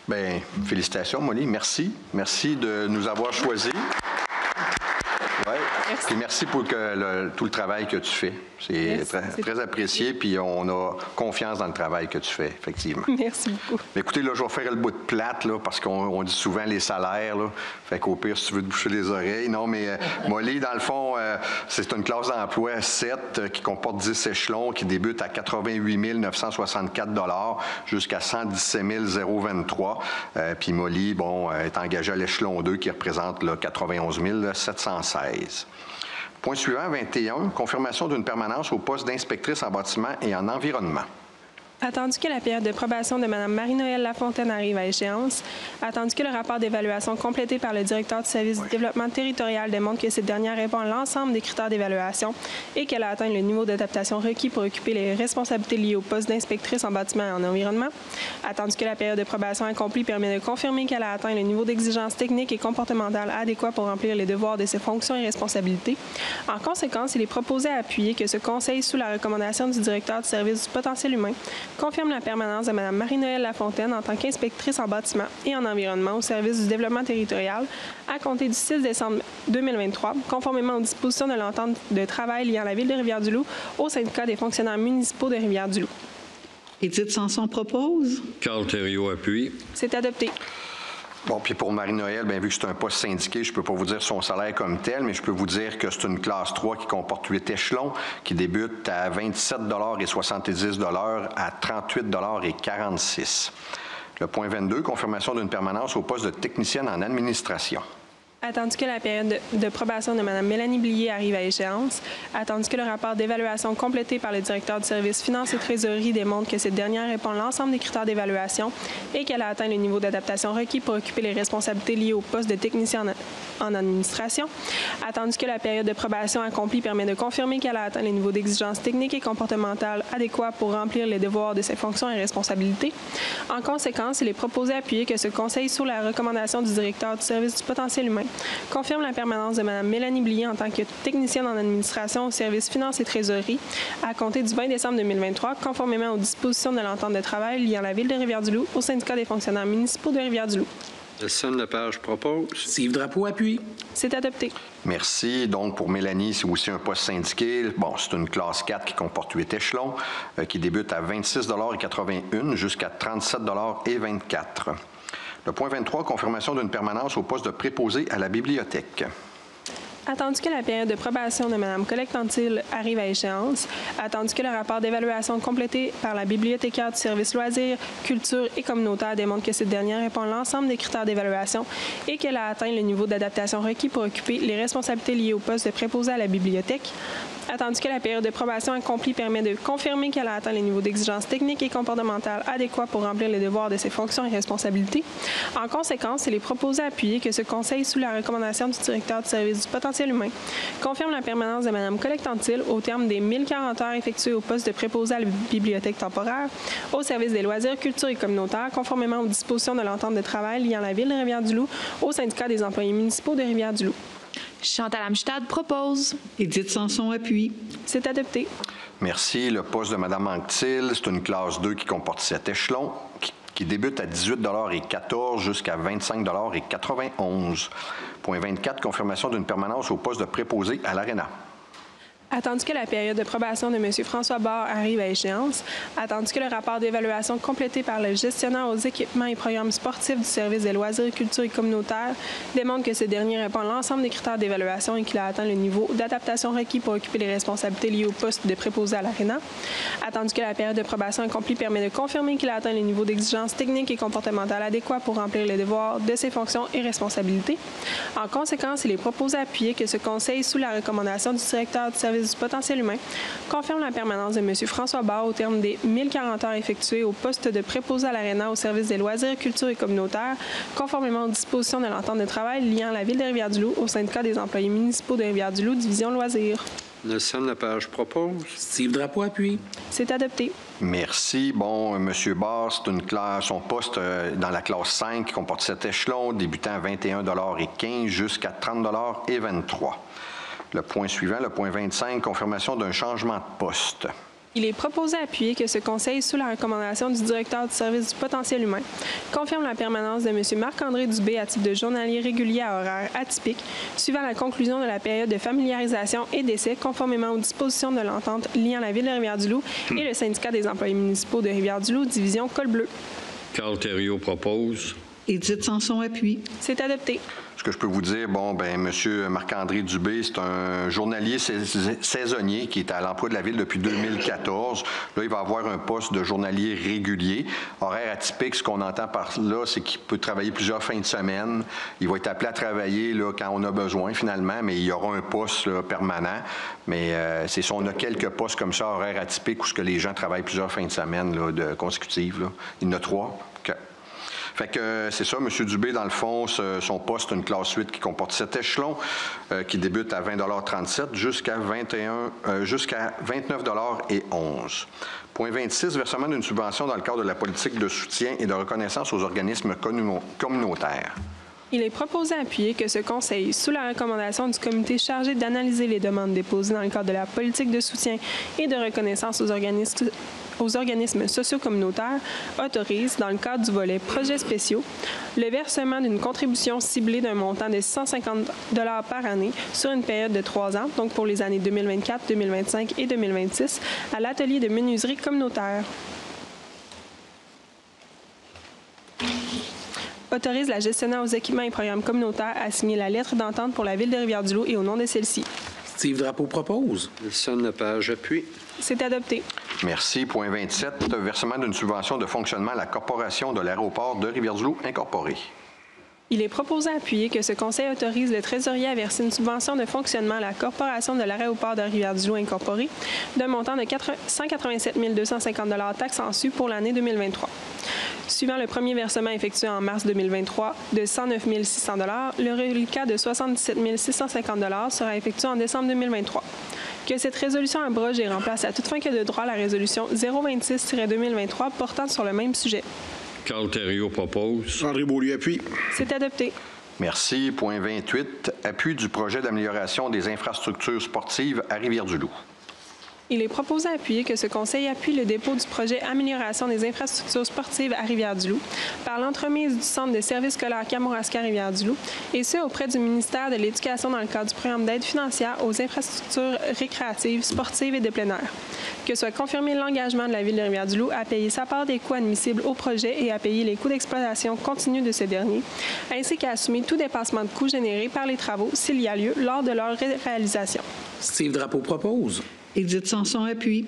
Bien, félicitations, Molly. Merci. Merci de nous avoir choisis. Ouais. Merci. Et merci pour tout le travail que tu fais. C'est très apprécié, puis on a confiance dans le travail que tu fais, effectivement. Merci beaucoup. Mais écoutez, là, je vais faire le bout de plate, là, parce qu'on dit souvent les salaires, là. Fait qu'au pire, si tu veux te boucher les oreilles. Non, mais Molly, dans le fond, c'est une classe d'emploi 7 qui comporte 10 échelons, qui débute à 88 964 $ jusqu'à 117 023. Puis Molly, bon, est engagée à l'échelon 2 qui représente là, 91 716. Point suivant, 21, confirmation d'une permanence au poste d'inspectrice en bâtiment et en environnement. Attendu que la période de probation de Mme Marie-Noëlle Lafontaine arrive à échéance, attendu que le rapport d'évaluation complété par le directeur du service du développement territorial démontre que cette dernière répond à l'ensemble des critères d'évaluation et qu'elle a atteint le niveau d'adaptation requis pour occuper les responsabilités liées au poste d'inspectrice en bâtiment et en environnement, attendu que la période de probation accomplie permet de confirmer qu'elle a atteint le niveau d'exigence technique et comportementale adéquat pour remplir les devoirs de ses fonctions et responsabilités. En conséquence, il est proposé à appuyer que ce conseil, sous la recommandation du directeur du service du potentiel humain, confirme la permanence de Mme Marie-Noëlle Lafontaine en tant qu'inspectrice en bâtiment et en environnement au service du développement territorial à compter du 6 décembre 2023, conformément aux dispositions de l'entente de travail liant la Ville de Rivière-du-Loup au syndicat des fonctionnaires municipaux de Rivière-du-Loup. Édith Sanson propose. Carl Thériault appuie. C'est adopté. Bon, puis pour Marie-Noëlle, bien, vu que c'est un poste syndiqué, je ne peux pas vous dire son salaire comme tel, mais je peux vous dire que c'est une classe 3 qui comporte 8 échelons, qui débute à 27,70 $ à 38,46 $. Le point 22, confirmation d'une permanence au poste de technicienne en administration. Attendu que la période de probation de Mme Mélanie Blier arrive à échéance, attendu que le rapport d'évaluation complété par le directeur du service Finances et Trésorerie démontre que cette dernière répond à l'ensemble des critères d'évaluation et qu'elle a atteint le niveau d'adaptation requis pour occuper les responsabilités liées au poste de technicien en administration, attendu que la période de probation accomplie permet de confirmer qu'elle a atteint les niveaux d'exigence technique et comportementale adéquats pour remplir les devoirs de ses fonctions et responsabilités. En conséquence, il est proposé d'appuyer que ce conseil, sous la recommandation du directeur du service du potentiel humain, confirme la permanence de Mme Mélanie Blier en tant que technicienne en administration au service Finances et Trésorerie à compter du 20 décembre 2023, conformément aux dispositions de l'entente de travail liant la Ville de Rivière-du-Loup au syndicat des fonctionnaires municipaux de Rivière-du-Loup. Nelson Lepage propose. Steve Drapeau appuie. C'est adopté. Merci. Donc, pour Mélanie, c'est aussi un poste syndiqué. Bon, c'est une classe 4 qui comporte 8 échelons, qui débute à 26,81 $ jusqu'à 37,24 $. Le point 23, confirmation d'une permanence au poste de préposé à la bibliothèque. Attendu que la période de probation de Mme Collectantil arrive à échéance, attendu que le rapport d'évaluation complété par la bibliothécaire du service loisirs, culture et communautaire démontre que cette dernière répond à l'ensemble des critères d'évaluation et qu'elle a atteint le niveau d'adaptation requis pour occuper les responsabilités liées au poste de préposé à la bibliothèque, attendu que la période de probation accomplie permet de confirmer qu'elle a atteint les niveaux d'exigence technique et comportementale adéquats pour remplir les devoirs de ses fonctions et responsabilités. En conséquence, il est proposé d'appuyer que ce conseil, sous la recommandation du directeur du service du potentiel humain, confirme la permanence de Mme Collectantil au terme des 1040 heures effectuées au poste de préposé à la bibliothèque temporaire au service des loisirs, culture et communautaire, conformément aux dispositions de l'entente de travail liant la Ville de Rivière-du-Loup au syndicat des employés municipaux de Rivière-du-Loup. Chantal Amstad propose. Édith Sanson appuie. C'est adopté. Merci. Le poste de Mme Anctil, c'est une classe 2 qui comporte 7 échelons, qui débute à 18,14 $ jusqu'à 25,91 $. Point 24, confirmation d'une permanence au poste de préposé à l'ARENA. Attendu que la période de probation de M. François Barre arrive à échéance, attendu que le rapport d'évaluation complété par le gestionnaire aux équipements et programmes sportifs du service des loisirs, culture et communautaire démontre que ce dernier répond à l'ensemble des critères d'évaluation et qu'il a atteint le niveau d'adaptation requis pour occuper les responsabilités liées au poste de préposé à l'ARENA, attendu que la période de probation accomplie permet de confirmer qu'il a atteint le niveau d'exigence technique et comportementale adéquat pour remplir les devoirs de ses fonctions et responsabilités. En conséquence, il est proposé d'appuyer que ce conseil, sous la recommandation du directeur du service du potentiel humain, confirme la permanence de M. François Barre au terme des 1040 heures effectuées au poste de préposé à l'ARENA au service des loisirs, culture et communautaire, conformément aux dispositions de l'entente de travail liant la Ville de Rivière-du-Loup au syndicat des employés municipaux de Rivière-du-Loup, division loisirs. Nelson Lepage propose. Steve Drapeau appuie. C'est adopté. Merci. Bon, M. Barr, c'est une classe, son poste dans la classe 5 qui comporte 7 échelons, débutant à 21,15 $ jusqu'à 30,23 $. Le point suivant, le point 25, confirmation d'un changement de poste. Il est proposé d'appuyer que ce conseil, sous la recommandation du directeur du service du potentiel humain, confirme la permanence de M. Marc-André Dubé à titre de journalier régulier à horaire atypique, suivant la conclusion de la période de familiarisation et d'essai, conformément aux dispositions de l'entente liant la Ville de Rivière-du-Loup et le syndicat des employés municipaux de Rivière-du-Loup, division Col Bleu. Carl Thériault propose. Édith Sanson appuie. C'est adopté. Ce que je peux vous dire, M. Marc-André Dubé, c'est un journalier saisonnier qui est à l'emploi de la Ville depuis 2014. Là, il va avoir un poste de journalier régulier. Horaire atypique, ce qu'on entend par là, c'est qu'il peut travailler plusieurs fins de semaine. Il va être appelé à travailler là, quand on a besoin, finalement, mais il y aura un poste là, permanent. Mais c'est ça, on a quelques postes comme ça, horaire atypique, où ce que les gens travaillent plusieurs fins de semaine là, consécutives. Là. Il y en a 3. Fait que c'est ça, M. Dubé, dans le fond, son poste, une classe 8 qui comporte 7 échelons, qui débute à 20,37 jusqu'à 29,11 Point 26, versement d'une subvention dans le cadre de la politique de soutien et de reconnaissance aux organismes communautaires. Il est proposé à appuyer que ce Conseil, sous la recommandation du comité chargé d'analyser les demandes déposées dans le cadre de la politique de soutien et de reconnaissance aux organismes socio-communautaires, autorise, dans le cadre du volet projets spéciaux, le versement d'une contribution ciblée d'un montant de 150 $ par année sur une période de 3 ans, donc pour les années 2024, 2025 et 2026, à l'atelier de menuiserie communautaire. Autorise la gestionnaire aux équipements et programmes communautaires à signer la lettre d'entente pour la Ville de Rivière-du-Loup et au nom de celle-ci. Steve Drapeau propose. Nelson Lepage appuie. C'est adopté. Merci. Point 27, versement d'une subvention de fonctionnement à la Corporation de l'aéroport de Rivière-du-Loup incorporée. Il est proposé à appuyer que ce Conseil autorise le trésorier à verser une subvention de fonctionnement à la Corporation de l'aéroport de Rivière-du-Loup incorporée d'un montant de 187 250 $ taxes en su pour l'année 2023. Suivant le premier versement effectué en mars 2023 de 109 600 $, le reliquat de 77 650 $ sera effectué en décembre 2023. Que cette résolution abroge et remplace à toute fin que de droit la résolution 026-2023 portant sur le même sujet. Carl Thériault propose. André Beaulieu appuie. C'est adopté. Merci. Point 28, appui du projet d'amélioration des infrastructures sportives à Rivière-du-Loup. Il est proposé à appuyer que ce Conseil appuie le dépôt du projet Amélioration des infrastructures sportives à Rivière-du-Loup par l'entremise du Centre de services scolaires Kamouraska Rivière-du-Loup, et ce auprès du ministère de l'Éducation dans le cadre du programme d'aide financière aux infrastructures récréatives, sportives et de plein air. Que soit confirmé l'engagement de la Ville de Rivière-du-Loup à payer sa part des coûts admissibles au projet et à payer les coûts d'exploitation continue de ce dernier, ainsi qu'à assumer tout dépassement de coûts générés par les travaux s'il y a lieu lors de leur réalisation. Steve Drapeau propose. Édith Sanson appuie.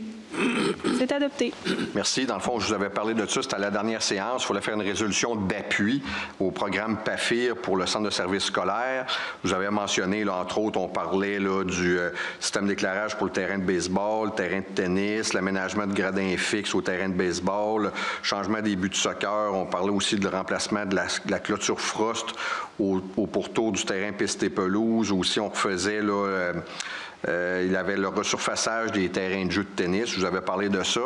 C'est adopté. Merci. Dans le fond, je vous avais parlé de ça. C'était à la dernière séance. Il fallait faire une résolution d'appui au programme PAFIR pour le centre de services scolaires. Je vous avais mentionné, là, entre autres, on parlait là, du système d'éclairage pour le terrain de baseball, le terrain de tennis, l'aménagement de gradins fixes au terrain de baseball, changement des buts de soccer. On parlait aussi de remplacement de la clôture frost au pourtour du terrain piste et pelouse. Aussi, on refaisait là, il y avait le resurfaçage des terrains de jeu de tennis. Je vous avais parlé de ça.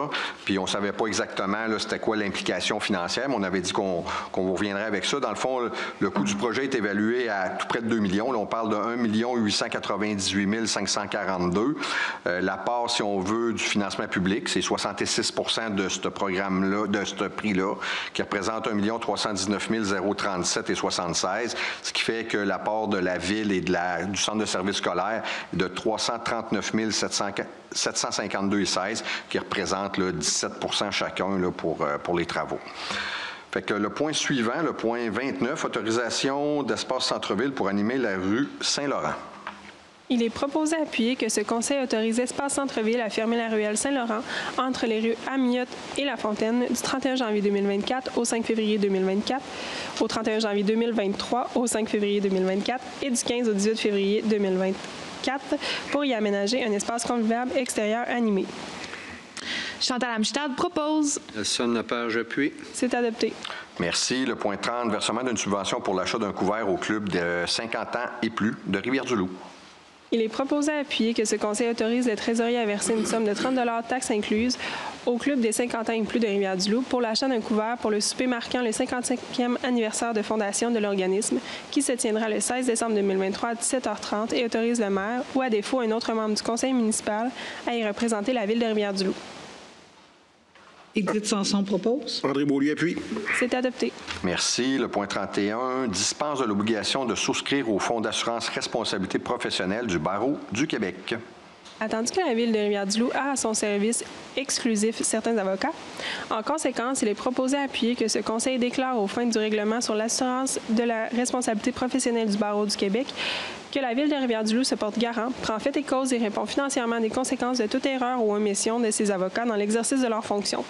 Puis on ne savait pas exactement là, c'était quoi l'implication financière, mais on avait dit qu'on vous reviendrait avec ça. Dans le fond, le coût du projet est évalué à tout près de 2 millions. Là, on parle de 1 898 542. La part, si on veut, du financement public, c'est 66 % de ce programme-là, de ce prix-là, qui représente 1 319 037 et 76, ce qui fait que la part de la Ville et du Centre de services scolaires est de 339 752,16, qui représente là, 17 % chacun là, pour les travaux. Fait que le point suivant, le point 29, autorisation d'espace centre-ville pour animer la rue Saint-Laurent. Il est proposé à appuyer que ce Conseil autorise Espace Centre-Ville à fermer la ruelle Saint-Laurent entre les rues Amiotte et La Fontaine du 31 janvier 2024 au 5 février 2024, au 31 janvier 2023 au 5 février 2024 et du 15 au 18 février 2024 pour y aménager un espace convivial extérieur animé. Chantal Amstad propose. Nelson Lepage appuie. C'est adopté. Merci. Le point 30, versement d'une subvention pour l'achat d'un couvert au club de 50 ans et plus de Rivière-du-Loup. Il est proposé à appuyer que ce Conseil autorise le trésorier à verser une somme de 30 $ taxes incluses au club des 50 ans et plus de Rivière-du-Loup pour l'achat d'un couvert pour le souper marquant le 55e anniversaire de fondation de l'organisme qui se tiendra le 16 décembre 2023 à 17h30 et autorise le maire ou à défaut un autre membre du conseil municipal à y représenter la Ville de Rivière-du-Loup. Édith Sanson propose. André Beaulieu appuie. C'est adopté. Merci. Le point 31, dispense de l'obligation de souscrire au Fonds d'assurance responsabilité professionnelle du Barreau du Québec. Attendu que la Ville de Rivière-du-Loup a à son service exclusif certains avocats, en conséquence, il est proposé à appuyer que ce Conseil déclare aux fins du règlement sur l'assurance de la responsabilité professionnelle du barreau du Québec que la Ville de Rivière-du-Loup se porte garant, prend fait et cause et répond financièrement des conséquences de toute erreur ou omission de ses avocats dans l'exercice de leurs fonctions.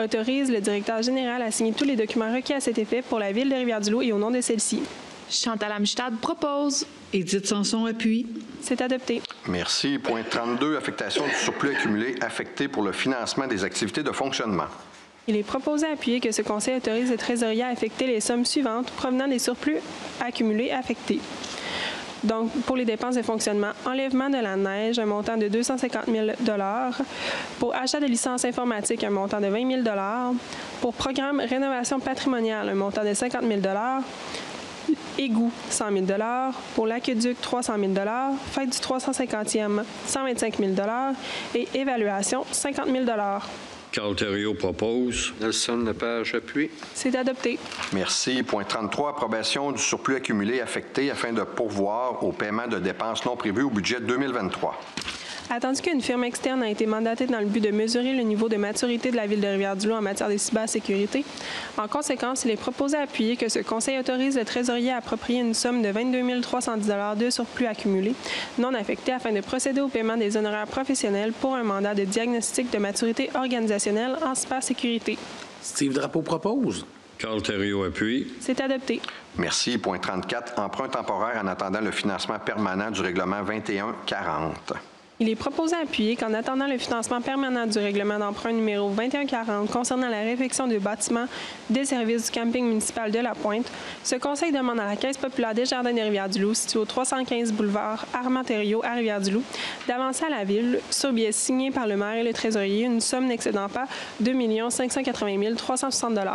Autorise le directeur général à signer tous les documents requis à cet effet pour la Ville de Rivière-du-Loup et au nom de celle-ci. Chantal Amstad propose. Édith Sanson appuie. C'est adopté. Merci. Point 32, affectation du surplus accumulé affecté pour le financement des activités de fonctionnement. Il est proposé à appuyer que ce Conseil autorise le trésorier à affecter les sommes suivantes provenant des surplus accumulés affectés. Donc, pour les dépenses de fonctionnement, enlèvement de la neige, un montant de 250 000 $. Pour achat de licences informatiques, un montant de 20 000 $. Pour programme rénovation patrimoniale, un montant de 50 000 $. Égout, 100 000 $. Pour l'aqueduc, 300 000 $. Fête du 350e, 125 000 $. Et évaluation, 50 000 $. Carl Thériault propose. Nelson Lepage appuie. C'est adopté. Merci. Point 33, approbation du surplus accumulé affecté afin de pourvoir au paiement de dépenses non prévues au budget 2023. Attendu qu'une firme externe a été mandatée dans le but de mesurer le niveau de maturité de la Ville de Rivière-du-Loup en matière de cybersécurité, en conséquence, il est proposé à appuyer que ce Conseil autorise le trésorier à approprier une somme de 22 310 $ de surplus accumulé, non affecté, afin de procéder au paiement des honoraires professionnels pour un mandat de diagnostic de maturité organisationnelle en cybersécurité. Steve Drapeau propose. Carl Thériault appuie. C'est adopté. Merci. Point 34, emprunt temporaire en attendant le financement permanent du règlement 2140. Il est proposé à appuyer qu'en attendant le financement permanent du règlement d'emprunt numéro 2140 concernant la réfection du bâtiment des services du camping municipal de La Pointe, ce Conseil demande à la Caisse populaire des Jardins de Rivière-du-Loup, située au 315 boulevard Armand-Thériault à Rivière-du-Loup, d'avancer à la Ville, sur billet signé par le maire et le trésorier, une somme n'excédant pas 2 580 360 $.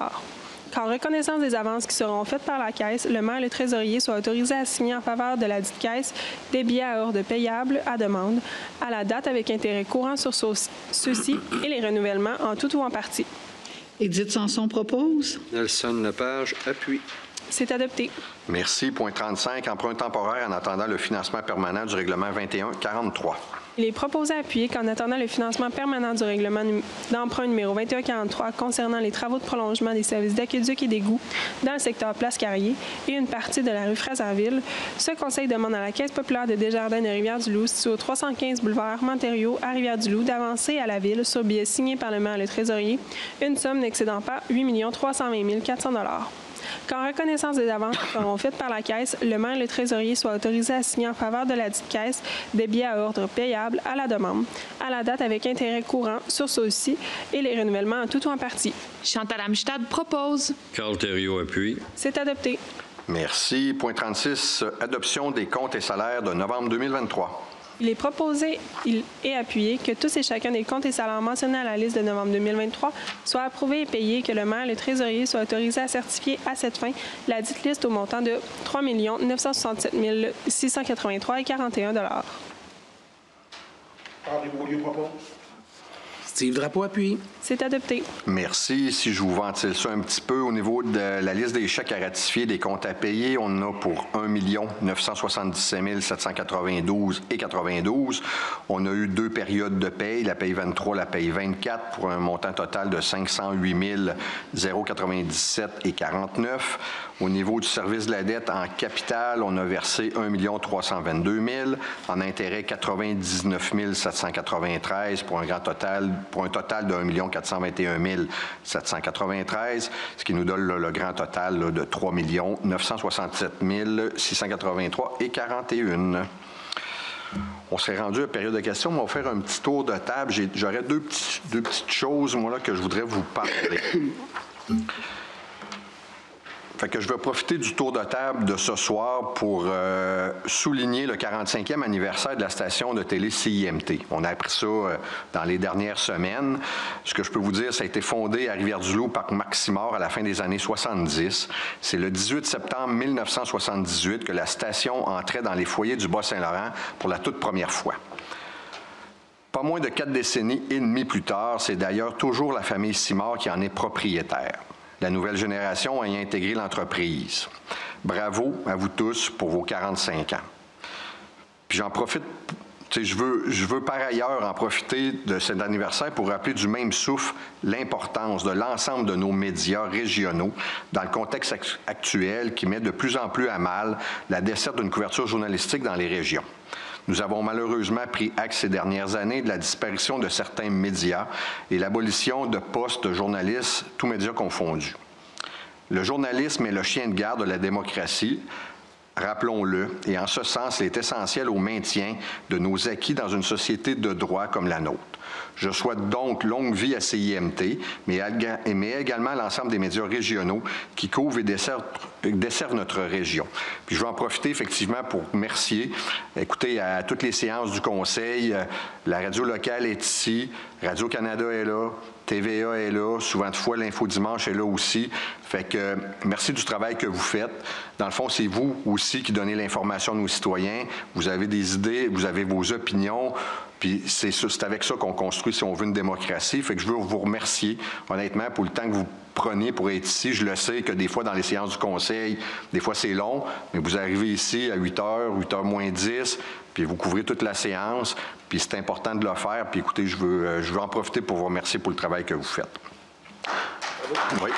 Qu'en reconnaissance des avances qui seront faites par la Caisse, le maire et le trésorier soient autorisés à signer en faveur de la dite Caisse des billets à ordre payables à demande, à la date avec intérêt courant sur ceux-ci et les renouvellements en tout ou en partie. Édith Sanson propose. Nelson Lepage appuie. C'est adopté. Merci. Point 35, emprunt temporaire en attendant le financement permanent du règlement 2143. Il est proposé à appuyer qu'en attendant le financement permanent du règlement d'emprunt numéro 2143 concernant les travaux de prolongement des services d'aqueduc et d'égout dans le secteur Place-Carrier et une partie de la rue Fraserville, ce Conseil demande à la Caisse populaire de Desjardins de Rivière-du-Loup, située au 315 boulevard Armand-Thériault à Rivière-du-Loup, d'avancer à la Ville, sur billet signé par le maire et le trésorier, une somme n'excédant pas 8 320 400 $. Qu'en reconnaissance des avances qui seront faites par la Caisse, le maire et le trésorier soient autorisés à signer en faveur de la dite Caisse des billets à ordre payables à la demande, à la date avec intérêt courant sur ceux-ci et les renouvellements en tout ou en partie. Chantal Amstad propose. Carl Thériault appuie. C'est adopté. Merci. Point 36, adoption des comptes et salaires de novembre 2023. Il est proposé et appuyé que tous et chacun des comptes et salaires mentionnés à la liste de novembre 2023 soient approuvés et payés et que le maire et le trésorier soient autorisés à certifier à cette fin la dite liste au montant de 3 967 683,41 $. André Beaulieu propose. Steve Drapeau appuie. C'est adopté. Merci. Si je vous ventile ça un petit peu, au niveau de la liste des chèques à ratifier, des comptes à payer, on en a pour 1 977 792,92. On a eu 2 périodes de paye, la paye 23, la paye 24, pour un montant total de 508 097,49. Au niveau du service de la dette en capital, on a versé 1 322 000, en intérêt 99 793 pour un total de 1 421 793, ce qui nous donne le grand total là, de 3 967 683,41. On serait rendu à la période de questions, mais on va faire un petit tour de table. J'aurais deux petites choses, moi, là, que je voudrais vous parler. Fait que je vais profiter du tour de table de ce soir pour souligner le 45e anniversaire de la station de télé CIMT. On a appris ça dans les dernières semaines. Ce que je peux vous dire, ça a été fondé à Rivière-du-Loup par Marc Simard à la fin des années 70. C'est le 18 septembre 1978 que la station entrait dans les foyers du Bas-Saint-Laurent pour la toute première fois. Pas moins de 4 décennies et demie plus tard, c'est d'ailleurs toujours la famille Simard qui en est propriétaire. La nouvelle génération a intégré l'entreprise. Bravo à vous tous pour vos 45 ans. Puis j'en profite Je veux par ailleurs en profiter de cet anniversaire pour rappeler du même souffle l'importance de l'ensemble de nos médias régionaux dans le contexte actuel qui met de plus en plus à mal la desserte d'une couverture journalistique dans les régions. Nous avons malheureusement pris acte ces dernières années de la disparition de certains médias et l'abolition de postes de journalistes, tous médias confondus. Le journalisme est le chien de garde de la démocratie. Rappelons-le, et en ce sens, il est essentiel au maintien de nos acquis dans une société de droit comme la nôtre. Je souhaite donc longue vie à CIMT, mais également à l'ensemble des médias régionaux qui couvrent et desservent notre région. Puis je vais en profiter effectivement pour remercier, écoutez, à toutes les séances du Conseil, la radio locale est ici, Radio-Canada est là, TVA est là, souvent de fois l'Info Dimanche est là aussi. Fait que merci du travail que vous faites. Dans le fond, c'est vous aussi qui donnez l'information à nos citoyens. Vous avez des idées, vous avez vos opinions. Puis c'est avec ça qu'on construit, si on veut, une démocratie. Fait que je veux vous remercier, honnêtement, pour le temps que vous prenez pour être ici. Je le sais que des fois, dans les séances du Conseil, des fois c'est long, mais vous arrivez ici à 8h, 8h moins 10, puis vous couvrez toute la séance, puis c'est important de le faire. Puis écoutez, je veux en profiter pour vous remercier pour le travail que vous faites. Oui.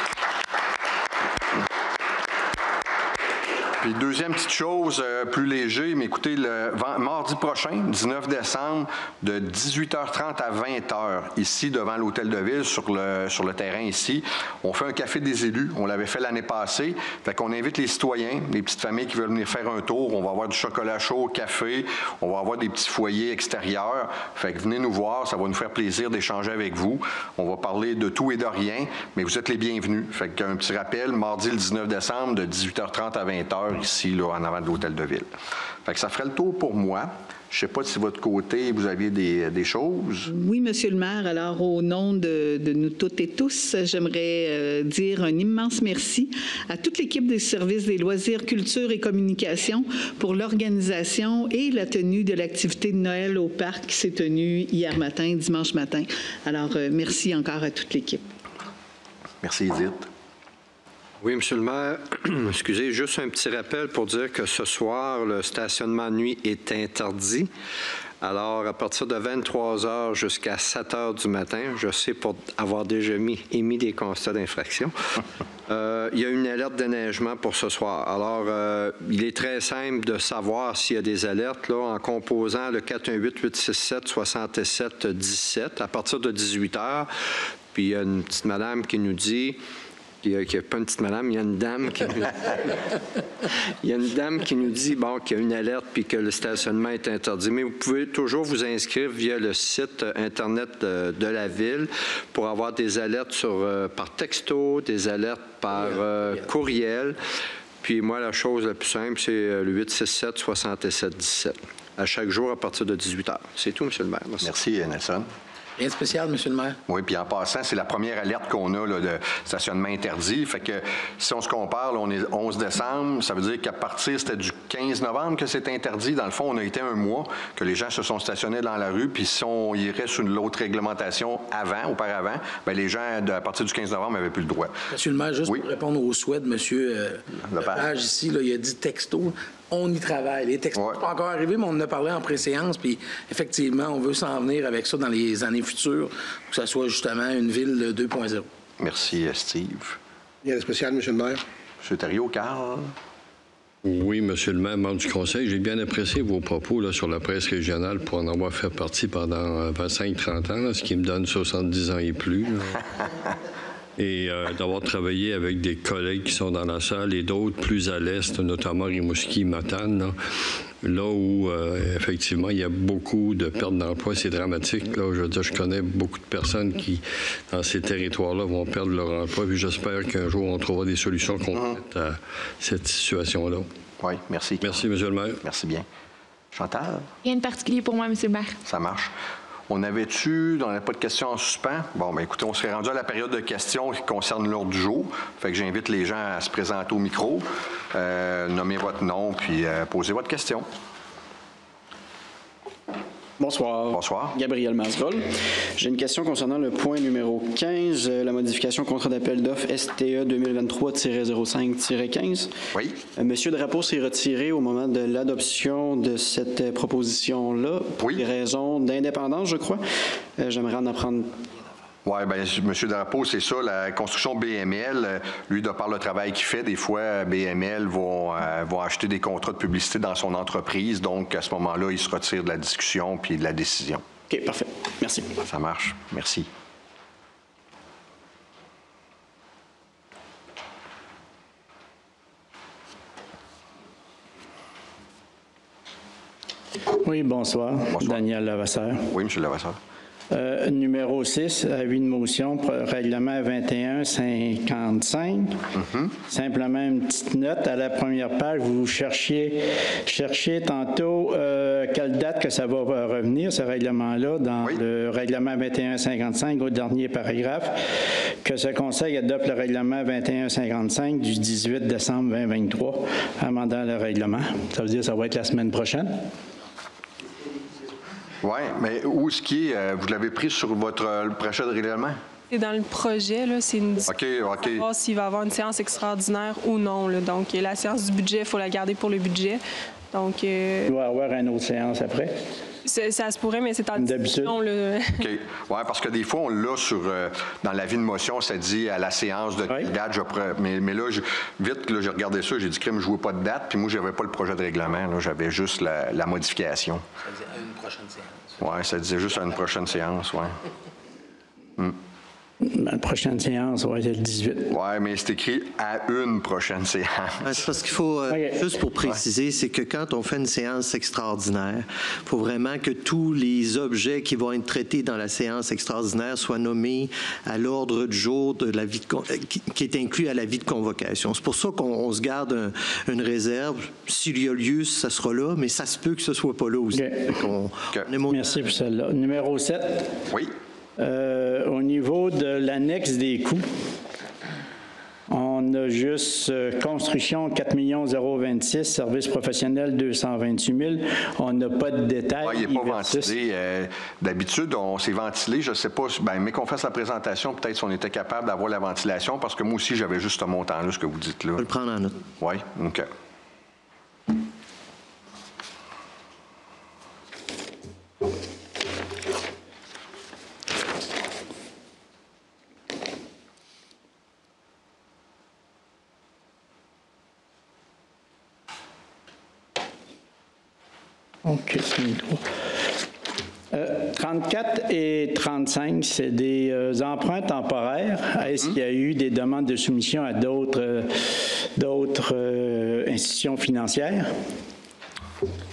Puis deuxième petite chose, plus léger, mais écoutez, le mardi prochain, 19 décembre, de 18h30 à 20h, ici devant l'Hôtel de Ville, sur le terrain ici, on fait un café des élus. On l'avait fait l'année passée. Fait qu'on invite les citoyens, les petites familles qui veulent venir faire un tour. On va avoir du chocolat chaud, café. On va avoir des petits foyers extérieurs. Fait que venez nous voir, ça va nous faire plaisir d'échanger avec vous. On va parler de tout et de rien, mais vous êtes les bienvenus. Fait qu'un petit rappel, mardi le 19 décembre, de 18h30 à 20h, ici, là, en avant de l'Hôtel de Ville. Fait que ça ferait le tour pour moi. Je ne sais pas si de votre côté, vous aviez des choses. Oui, Monsieur le maire. Alors, au nom de nous toutes et tous, j'aimerais dire un immense merci à toute l'équipe des services des loisirs, culture et communication pour l'organisation et la tenue de l'activité de Noël au parc qui s'est tenue hier matin, dimanche matin. Alors, merci encore à toute l'équipe. Merci, Edith. Oui, Monsieur le maire, excusez, juste un petit rappel pour dire que ce soir, le stationnement de nuit est interdit. Alors, à partir de 23 h jusqu'à 7 h du matin, je sais pour avoir déjà émis des constats d'infraction, il y a une alerte de neigement pour ce soir. Alors, il est très simple de savoir s'il y a des alertes là, en composant le 418-867-67-17 à partir de 18 h. Puis, il y a une petite madame qui nous dit... Il n'y a pas une petite madame, il y a une dame qui nous dit bon, qu'il y a une alerte puis que le stationnement est interdit. Mais vous pouvez toujours vous inscrire via le site Internet de la Ville pour avoir des alertes par texto, des alertes par courriel. Puis moi, la chose la plus simple, c'est le 867-67-17 à chaque jour à partir de 18 h. C'est tout, M. le maire. Merci, Nelson. Rien de spécial, M. le maire. Oui, puis en passant, c'est la première alerte qu'on a là, de stationnement interdit. Fait que si on se compare, là, on est 11 décembre, ça veut dire qu'à partir, c'était du 15 novembre que c'est interdit. Dans le fond, on a été un mois que les gens se sont stationnés dans la rue, puis si on irait sur l'autre réglementation auparavant, bien, les gens, à partir du 15 novembre, n'avaient plus le droit. M. le maire, juste pour répondre au souhait de M. Lepage ici, là, il a dit texto. On y travaille. Les textos ne sont pas encore arrivés, mais on en a parlé en préséance. Puis, effectivement, on veut s'en venir avec ça dans les années futures, pour que ça soit justement une ville 2.0. Merci, Steve. Il y a un spécial, M. le maire. M. Thériault, Carl. Oui, M. le maire, membre du Conseil, j'ai bien apprécié vos propos là, sur la presse régionale pour en avoir fait partie pendant 25-30 ans, là, ce qui me donne 70 ans et plus. Et d'avoir travaillé avec des collègues qui sont dans la salle et d'autres plus à l'est, notamment Rimouski, Matane, là où, effectivement, il y a beaucoup de pertes d'emploi. C'est dramatique. Là, je veux dire, je connais beaucoup de personnes qui, dans ces territoires-là, vont perdre leur emploi. Puis j'espère qu'un jour, on trouvera des solutions concrètes à cette situation-là. Oui, merci. Merci, M. le maire. Merci bien. Chantal? Rien de particulier pour moi, M. le maire. Ça marche. On n'avait pas de questions en suspens? Bon, bien, écoutez, on serait rendu à la période de questions qui concerne l'ordre du jour. Fait que j'invite les gens à se présenter au micro, nommer votre nom, puis poser votre question. Bonsoir. Bonsoir. Gabriel Masrol. J'ai une question concernant le point numéro 15, la modification contrat d'appel d'offres STE 2023-05-15. Oui. Monsieur Drapeau s'est retiré au moment de l'adoption de cette proposition-là pour des raisons d'indépendance, je crois. J'aimerais en apprendre. Oui, bien, M. Drapeau, c'est ça, la construction BML, lui, de par le travail qu'il fait, des fois, BML vont acheter des contrats de publicité dans son entreprise. Donc, à ce moment-là, il se retire de la discussion puis de la décision. OK, parfait. Merci. Ça marche. Merci. Oui, bonsoir. Daniel Lavasseur. Oui, M. Lavasseur. Numéro 6, avis de motion, règlement 2155. Simplement une petite note. À la première page, vous cherchiez tantôt quelle date que ça va revenir, ce règlement-là, dans le règlement 2155, au dernier paragraphe, que ce Conseil adopte le règlement 2155 du 18 décembre 2023, amendant le règlement. Ça veut dire que ça va être la semaine prochaine? Oui, mais où est-ce qu'il est? Vous l'avez pris sur votre projet de règlement? C'est dans le projet, là, c'est une discussion pour savoir s'il va y avoir une séance extraordinaire ou non. Là. Donc, la séance du budget, il faut la garder pour le budget. Donc, il va y avoir une autre séance après? Ça se pourrait, mais c'est en discussion. OK. Oui, parce que des fois, on l'a dans l'avis de motion, ça dit à la séance de date. Mais là, vite, là, j'ai regardé ça, j'ai dit que je ne jouais pas de date, puis moi, je n'avais pas le projet de règlement. J'avais juste la modification. Ça disait à une prochaine séance. Oui, ça disait juste à une prochaine séance, oui. La prochaine séance va être le 18. Oui, mais c'est écrit à une prochaine séance. C'est parce qu'il faut, juste pour préciser, c'est que quand on fait une séance extraordinaire, il faut vraiment que tous les objets qui vont être traités dans la séance extraordinaire soient nommés à l'ordre du jour de l'avis qui est inclus à l'avis de convocation. C'est pour ça qu'on se garde une réserve. S'il y a lieu, ça sera là, mais ça se peut que ce ne soit pas là aussi. Merci pour celle-là. Numéro 7. Oui. Au niveau de l'annexe des coûts, on a juste construction 4 026, services professionnels 228 000. On n'a pas de détails. Il n'est pas ventilé. D'habitude, on s'est ventilé. Je ne sais pas, mais qu'on fasse la présentation, peut-être si on était capable d'avoir la ventilation, parce que moi aussi, j'avais juste ce montant-là, ce que vous dites là. On va le prendre en note. Oui, OK. OK, 34 et 35, c'est des emprunts temporaires. Est-ce qu'il y a eu des demandes de soumission à d'autres institutions financières?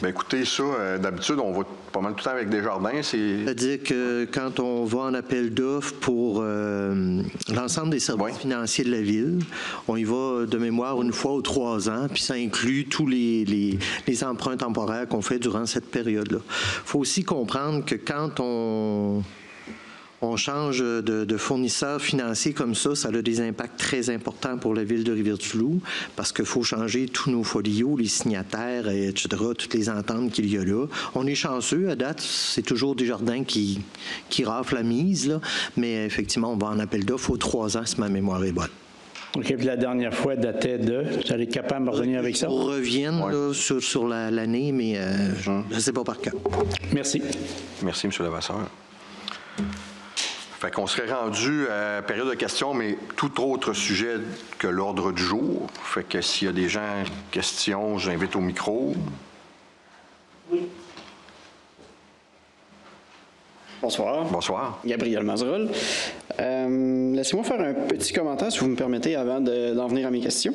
Bien, écoutez, ça, d'habitude, on va pas mal tout le temps avec Desjardins. C'est-à-dire que quand on va en appel d'offres pour l'ensemble des services financiers de la Ville, on y va de mémoire une fois aux 3 ans, puis ça inclut tous les emprunts temporaires qu'on fait durant cette période-là. Il faut aussi comprendre que quand on change de fournisseur financier comme ça, ça a des impacts très importants pour la Ville de Rivière-du-Loup parce qu'il faut changer tous nos folios, les signataires, etc., toutes les ententes qu'il y a là. On est chanceux à date, c'est toujours Desjardins qui rafle la mise, là, mais effectivement, on va en appel d'offres aux 3 ans si ma mémoire est bonne. OK, puis la dernière fois datait de... Vous allez être capable de me revenir avec ça? On revient là, sur l'année, mais je ne sais pas par cœur. Merci. Merci, M. Lavasseur. Fait qu'on serait rendu à période de questions, mais tout autre sujet que l'ordre du jour. Fait que s'il y a des gens questions, j'invite au micro. Oui. Bonsoir. Bonsoir. Gabriel Mazerol. Laissez-moi faire un petit commentaire, si vous me permettez, avant d'en venir à mes questions.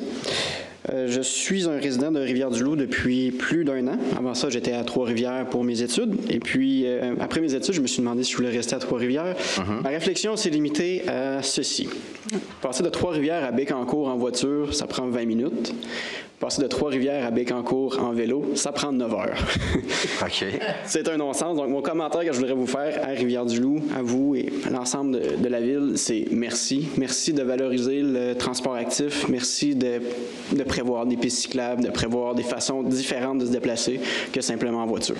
Je suis un résident de Rivière-du-Loup depuis plus d'1 an. Avant ça, j'étais à Trois-Rivières pour mes études. Et puis, après mes études, je me suis demandé si je voulais rester à Trois-Rivières. Ma réflexion s'est limitée à ceci. Passer de Trois-Rivières à Bécancour en voiture, ça prend 20 minutes. Passer de Trois-Rivières à Bécancour en vélo, ça prend 9 heures. OK. C'est un non-sens. Donc, mon commentaire que je voudrais vous faire à Rivière-du-Loup, à vous et à l'ensemble de la Ville, c'est merci. Merci de valoriser le transport actif. Merci de prévoir des pistes cyclables, de prévoir des façons différentes de se déplacer que simplement en voiture.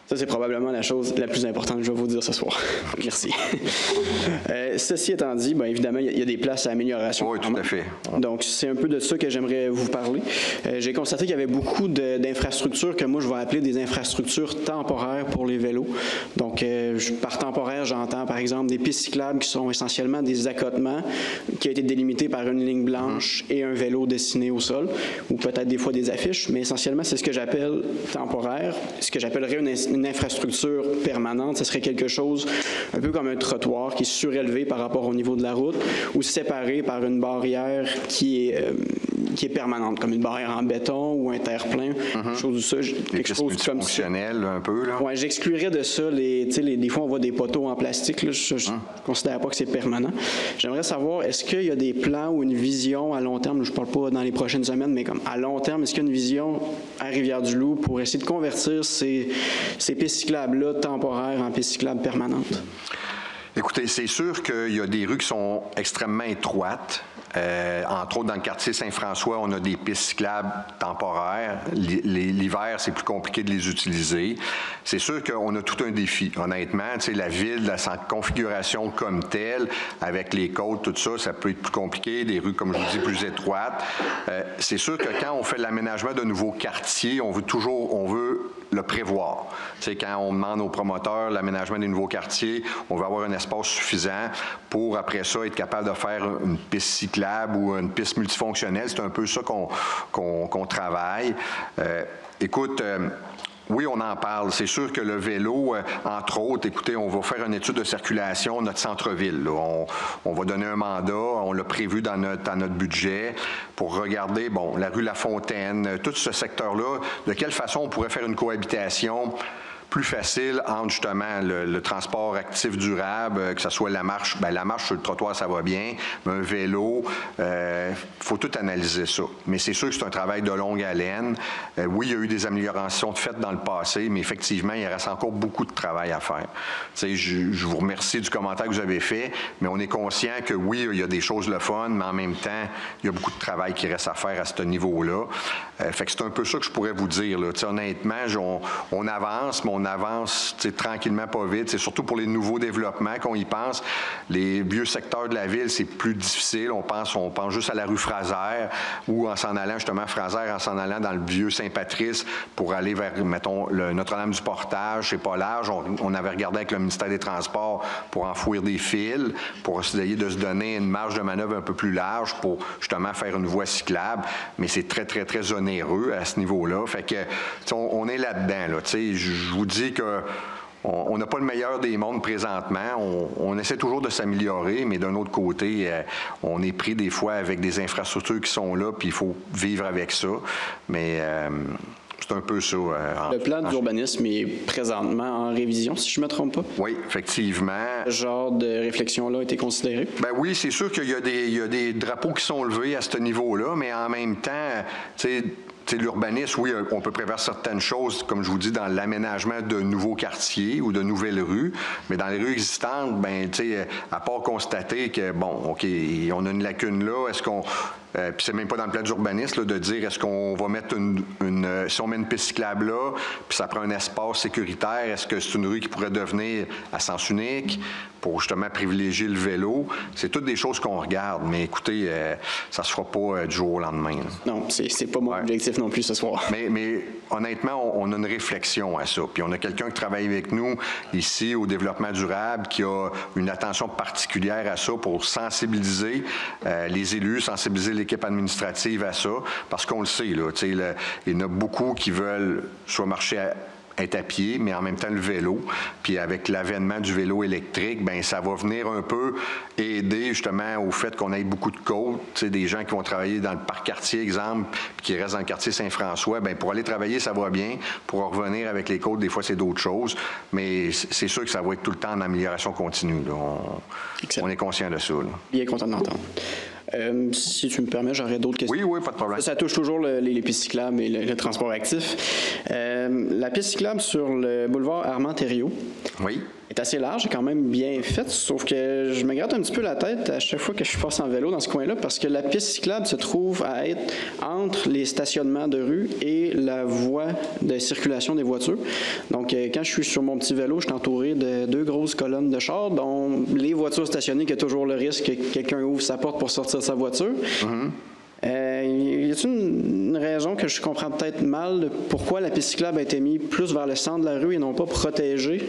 Ça, c'est probablement la chose la plus importante que je vais vous dire ce soir. Merci. Ceci étant dit, bien évidemment, il y a des places à amélioration. Oui, tout à fait. Donc, c'est un peu de ça que j'aimerais vous parler. J'ai constaté qu'il y avait beaucoup d'infrastructures que moi, je vais appeler des infrastructures temporaires pour les vélos. Donc, par temporaire, j'entends, par exemple, des pistes cyclables qui sont essentiellement des accotements qui ont été délimités par une ligne blanche et un vélo dessiné au sol, ou peut-être des fois des affiches, mais essentiellement, c'est ce que j'appelle temporaire. Ce que j'appellerais une infrastructure permanente, ce serait quelque chose un peu comme un trottoir qui est surélevé par rapport au niveau de la route ou séparé par une barrière qui est permanente, comme une barrière en béton ou un terre-plein, chose de ça, quelque chose comme ça. Un peu, là. Ouais, j'exclurais de ça des fois on voit des poteaux en plastique, là, je ne considère pas que c'est permanent. J'aimerais savoir, est-ce qu'il y a des plans ou une vision à long terme, je ne parle pas dans les prochaines semaines, mais comme à long terme, est-ce qu'il y a une vision à Rivière-du-Loup pour essayer de convertir ces pistes cyclables-là temporaires en pistes cyclables permanentes? Écoutez, c'est sûr qu'il y a des rues qui sont extrêmement étroites. Entre autres, dans le quartier Saint-François, on a des pistes cyclables temporaires. L'hiver, c'est plus compliqué de les utiliser. C'est sûr qu'on a tout un défi. Honnêtement, la ville, sa configuration comme telle, avec les côtes, tout ça, ça peut être plus compliqué. Des rues, comme je vous dis, plus étroites. C'est sûr que quand on fait l'aménagement de nouveaux quartiers, on veut le prévoir. Quand on demande aux promoteurs l'aménagement des nouveaux quartiers, on veut avoir un espace suffisant pour, après ça, être capable de faire une piste cyclable ou une piste multifonctionnelle. C'est un peu ça qu'on travaille. Écoute, oui, on en parle. C'est sûr que le vélo, entre autres, écoutez, on va faire une étude de circulation notre centre-ville. On va donner un mandat, on l'a prévu dans notre budget pour regarder, la rue La Fontaine, tout ce secteur-là, de quelle façon on pourrait faire une cohabitation plus facile entre justement le transport actif durable, que ce soit la marche. La marche sur le trottoir, ça va bien, mais un vélo, faut tout analyser ça. Mais c'est sûr que c'est un travail de longue haleine. Oui, il y a eu des améliorations faites dans le passé, mais effectivement, il reste encore beaucoup de travail à faire. Je vous remercie du commentaire que vous avez fait, mais on est conscient que oui, il y a des choses le fun, mais en même temps, il y a beaucoup de travail qui reste à faire à ce niveau-là. Fait que c'est un peu ça que je pourrais vous dire. Là. Honnêtement, on avance, mais on avance tranquillement, pas vite. C'est surtout pour les nouveaux développements qu'on y pense. Les vieux secteurs de la ville, c'est plus difficile. On pense juste à la rue Fraser ou en s'en allant, justement, Fraser, en s'en allant dans le vieux Saint-Patrice pour aller vers, mettons, le Notre-Dame-du-Portage. C'est pas large. On avait regardé avec le ministère des Transports pour enfouir des fils, pour essayer de se donner une marge de manœuvre un peu plus large pour, justement, faire une voie cyclable. Mais c'est très, très, très onéreux à ce niveau-là. Fait que, on est là-dedans, là. Je vous dis que on n'a pas le meilleur des mondes présentement. On essaie toujours de s'améliorer, mais d'un autre côté, on est pris des fois avec des infrastructures qui sont là, puis il faut vivre avec ça. Mais c'est un peu ça. Le plan d'urbanisme est présentement en révision, si je ne me trompe pas? Oui, effectivement. Ce genre de réflexion-là a été considéré? Ben oui, c'est sûr qu'il y a des drapeaux qui sont levés à ce niveau-là, mais en même temps, l'urbanisme, oui, on peut prévoir certaines choses, comme je vous dis, dans l'aménagement de nouveaux quartiers ou de nouvelles rues, mais dans les rues existantes, à part constater que, OK, on a une lacune là, est-ce qu'on... puis c'est même pas dans le plan d'urbanisme de dire est-ce qu'on va mettre si on met une piste cyclable là, puis ça prend un espace sécuritaire, est-ce que c'est une rue qui pourrait devenir à sens unique pour justement privilégier le vélo? C'est toutes des choses qu'on regarde, mais écoutez, ça se fera pas du jour au lendemain. Là. Non, c'est pas mon objectif non plus ce soir. Mais honnêtement, on a une réflexion à ça. Puis on a quelqu'un qui travaille avec nous ici au développement durable qui a une attention particulière à ça pour sensibiliser les élus, sensibiliser l'équipe administrative à ça, parce qu'on le sait, là, il y en a beaucoup qui veulent soit marcher être à pied, mais en même temps le vélo. Puis avec l'avènement du vélo électrique, ben ça va venir un peu aider justement au fait qu'on ait beaucoup de côtes. Des gens qui vont travailler dans le parc quartier, exemple, puis qui restent dans le quartier Saint-François, ben pour aller travailler, ça va bien. Pour en revenir avec les côtes, des fois, c'est d'autres choses. Mais c'est sûr que ça va être tout le temps en amélioration continue. Là. On est conscient de ça. Là. Bien content d'entendre. Si tu me permets, j'aurais d'autres questions. Oui, pas de problème. Ça touche toujours les pistes cyclables et le transport actif. La piste cyclable sur le boulevard Armand-Thériault est assez large, est quand même bien faite, sauf que je me gratte un petit peu la tête à chaque fois que je passe en vélo dans ce coin-là, parce que la piste cyclable se trouve à être entre les stationnements de rue et la voie de circulation des voitures. Donc, quand je suis sur mon petit vélo, je suis entouré de 2 grosses colonnes de chars, dont les voitures stationnées, qui a toujours le risque que quelqu'un ouvre sa porte pour sortir de sa voiture. Y a-t-il une raison que je comprends peut-être mal de pourquoi la piste cyclable a été mise plus vers le centre de la rue et non pas protégée,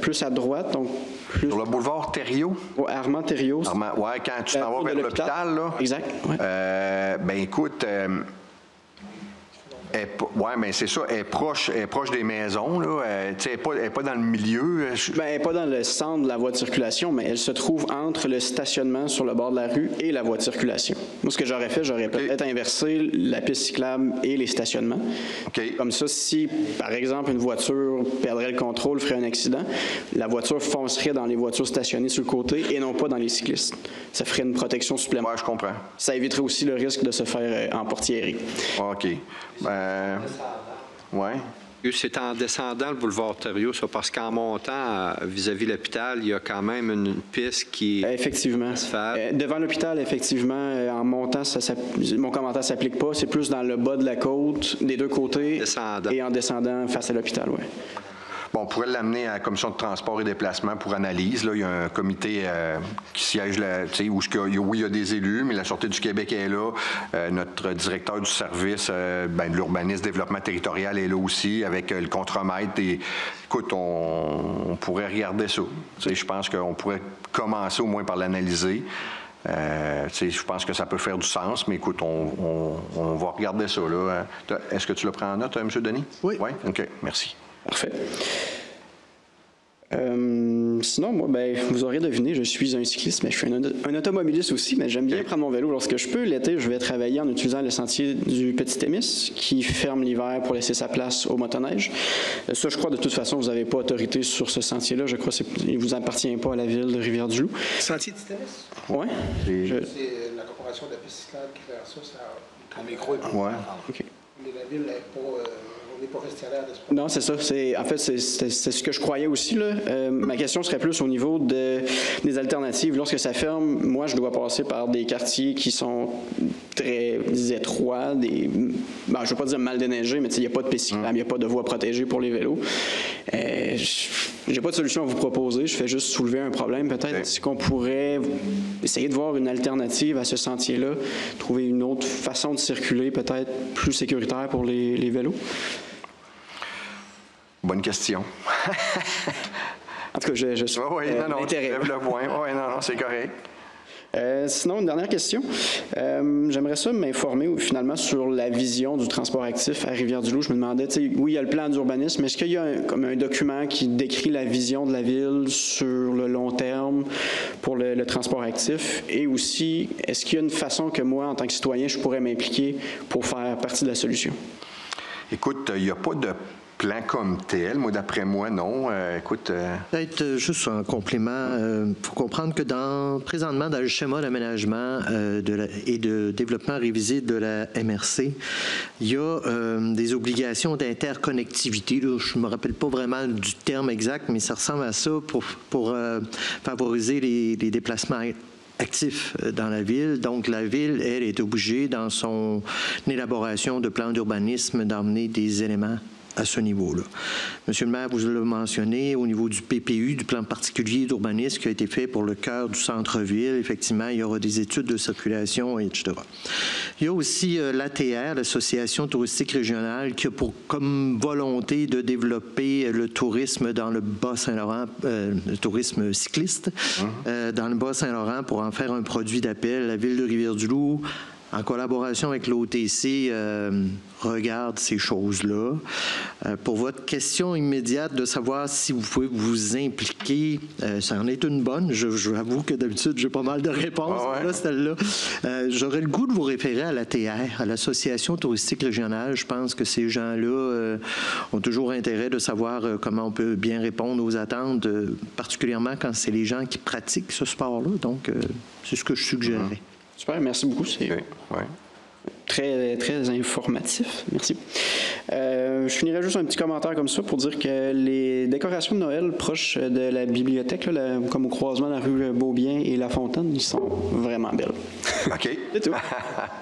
plus à droite, donc plus... Sur le boulevard Thériault? Ouais, Armand Thériault. Oui, quand tu t'en vas vers l'hôpital, là. Exact, oui. Ben écoute... Oui, mais c'est ça, elle est proche des maisons, là. Elle n'est pas dans le milieu. Bien, elle n'est pas dans le centre de la voie de circulation, mais elle se trouve entre le stationnement sur le bord de la rue et la voie de circulation. Moi, ce que j'aurais fait, j'aurais peut-être inversé la piste cyclable et les stationnements. Comme ça, si, par exemple, une voiture perdrait le contrôle, ferait un accident, la voiture foncerait dans les voitures stationnées sur le côté et non pas dans les cyclistes. Ça ferait une protection supplémentaire. Oui, je comprends. Ça éviterait aussi le risque de se faire emportiérer. OK. Oui. C'est en descendant le boulevard Thériault, ça, parce qu'en montant vis-à-vis l'hôpital, il y a quand même une piste qui est... Effectivement. Devant l'hôpital, effectivement, en montant, mon commentaire ne s'applique pas. C'est plus dans le bas de la côte, des 2 côtés, et en descendant face à l'hôpital, oui. Bon, on pourrait l'amener à la commission de transport et déplacement pour analyse. Là, il y a un comité qui siège là, où il y a des élus, mais la Sûreté du Québec est là. Notre directeur du service de l'urbanisme développement territorial est là aussi, avec le contremaître. Et, écoute, on pourrait regarder ça. Je pense qu'on pourrait commencer au moins par l'analyser. Je pense que ça peut faire du sens, mais écoute, on va regarder ça. Là. Est-ce que tu le prends en note, M. Denis? Oui. Oui? OK, merci. Parfait. Sinon, moi, vous aurez deviné, je suis un cycliste, mais je suis un automobiliste aussi, mais j'aime bien prendre mon vélo lorsque je peux. L'été, je vais travailler en utilisant le sentier du Petit-Témis, qui ferme l'hiver pour laisser sa place au motoneige. Ça, je crois, de toute façon, vous n'avez pas autorité sur ce sentier-là. Je crois qu'il ne vous appartient pas à la ville de Rivière-du-Loup. Sentier du Témis? Oui. C'est la corporation de la piste cyclable qui fait ça. Un micro est pas. Ouais. OK. Mais la ville n'est pas... Non, c'est ça. En fait, c'est ce que je croyais aussi. Là. Ma question serait plus au niveau des alternatives. Lorsque ça ferme, moi, je dois passer par des quartiers qui sont très étroits, je ne veux pas dire mal déneigés, mais il n'y a pas de piste cyclable, il n'y a pas de voie protégée pour les vélos. J'ai pas de solution à vous proposer. Je fais juste soulever un problème. Peut-être est-ce qu'on pourrait essayer de voir une alternative à ce sentier-là, trouver une autre façon de circuler, peut-être plus sécuritaire pour les vélos? Bonne question. En tout cas, je suis l'intérêt. Le point. Oui, non, c'est correct. Sinon, une dernière question. J'aimerais ça m'informer finalement sur la vision du transport actif à Rivière-du-Loup. Je me demandais, oui, il y a le plan d'urbanisme, mais est-ce qu'il y a comme un document qui décrit la vision de la ville sur le long terme pour le transport actif? Et aussi, est-ce qu'il y a une façon que moi, en tant que citoyen, je pourrais m'impliquer pour faire partie de la solution? Écoute, il n'y a pas de plan comme tel. Moi, d'après moi, non. Écoute... Peut-être juste un complément. Il faut comprendre que présentement, dans le schéma d'aménagement et de développement révisé de la MRC, il y a des obligations d'interconnectivité. Je ne me rappelle pas vraiment du terme exact, mais ça ressemble à ça pour favoriser les déplacements actifs dans la ville. Donc, la ville, elle, est obligée, dans son élaboration de plan d'urbanisme, d'emmener des éléments à ce niveau-là. Monsieur le maire, vous l'avez mentionné, au niveau du PPU, du plan particulier d'urbanisme qui a été fait pour le cœur du centre-ville, effectivement, il y aura des études de circulation, etc. Il y a aussi l'ATR, l'Association touristique régionale, qui a comme volonté de développer le tourisme dans le Bas-Saint-Laurent, le tourisme cycliste, dans le Bas-Saint-Laurent pour en faire un produit d'appel. La ville de Rivière-du-Loup, en collaboration avec l'OTC, regarde ces choses-là. Pour votre question immédiate de savoir si vous pouvez vous impliquer, ça en est une bonne. J'avoue que d'habitude, j'ai pas mal de réponses. Là, celle-là. J'aurais le goût de vous référer à l'ATR, à l'Association touristique régionale. Je pense que ces gens-là ont toujours intérêt de savoir comment on peut bien répondre aux attentes, particulièrement quand c'est les gens qui pratiquent ce sport-là. Donc, c'est ce que je suggérerais. Super, merci beaucoup. C'est très, très informatif. Merci. Je finirais juste un petit commentaire comme ça pour dire que les décorations de Noël proches de la bibliothèque, là, comme au croisement de la rue Beaubien et La Fontaine, ils sont vraiment belles. OK. C'est tout.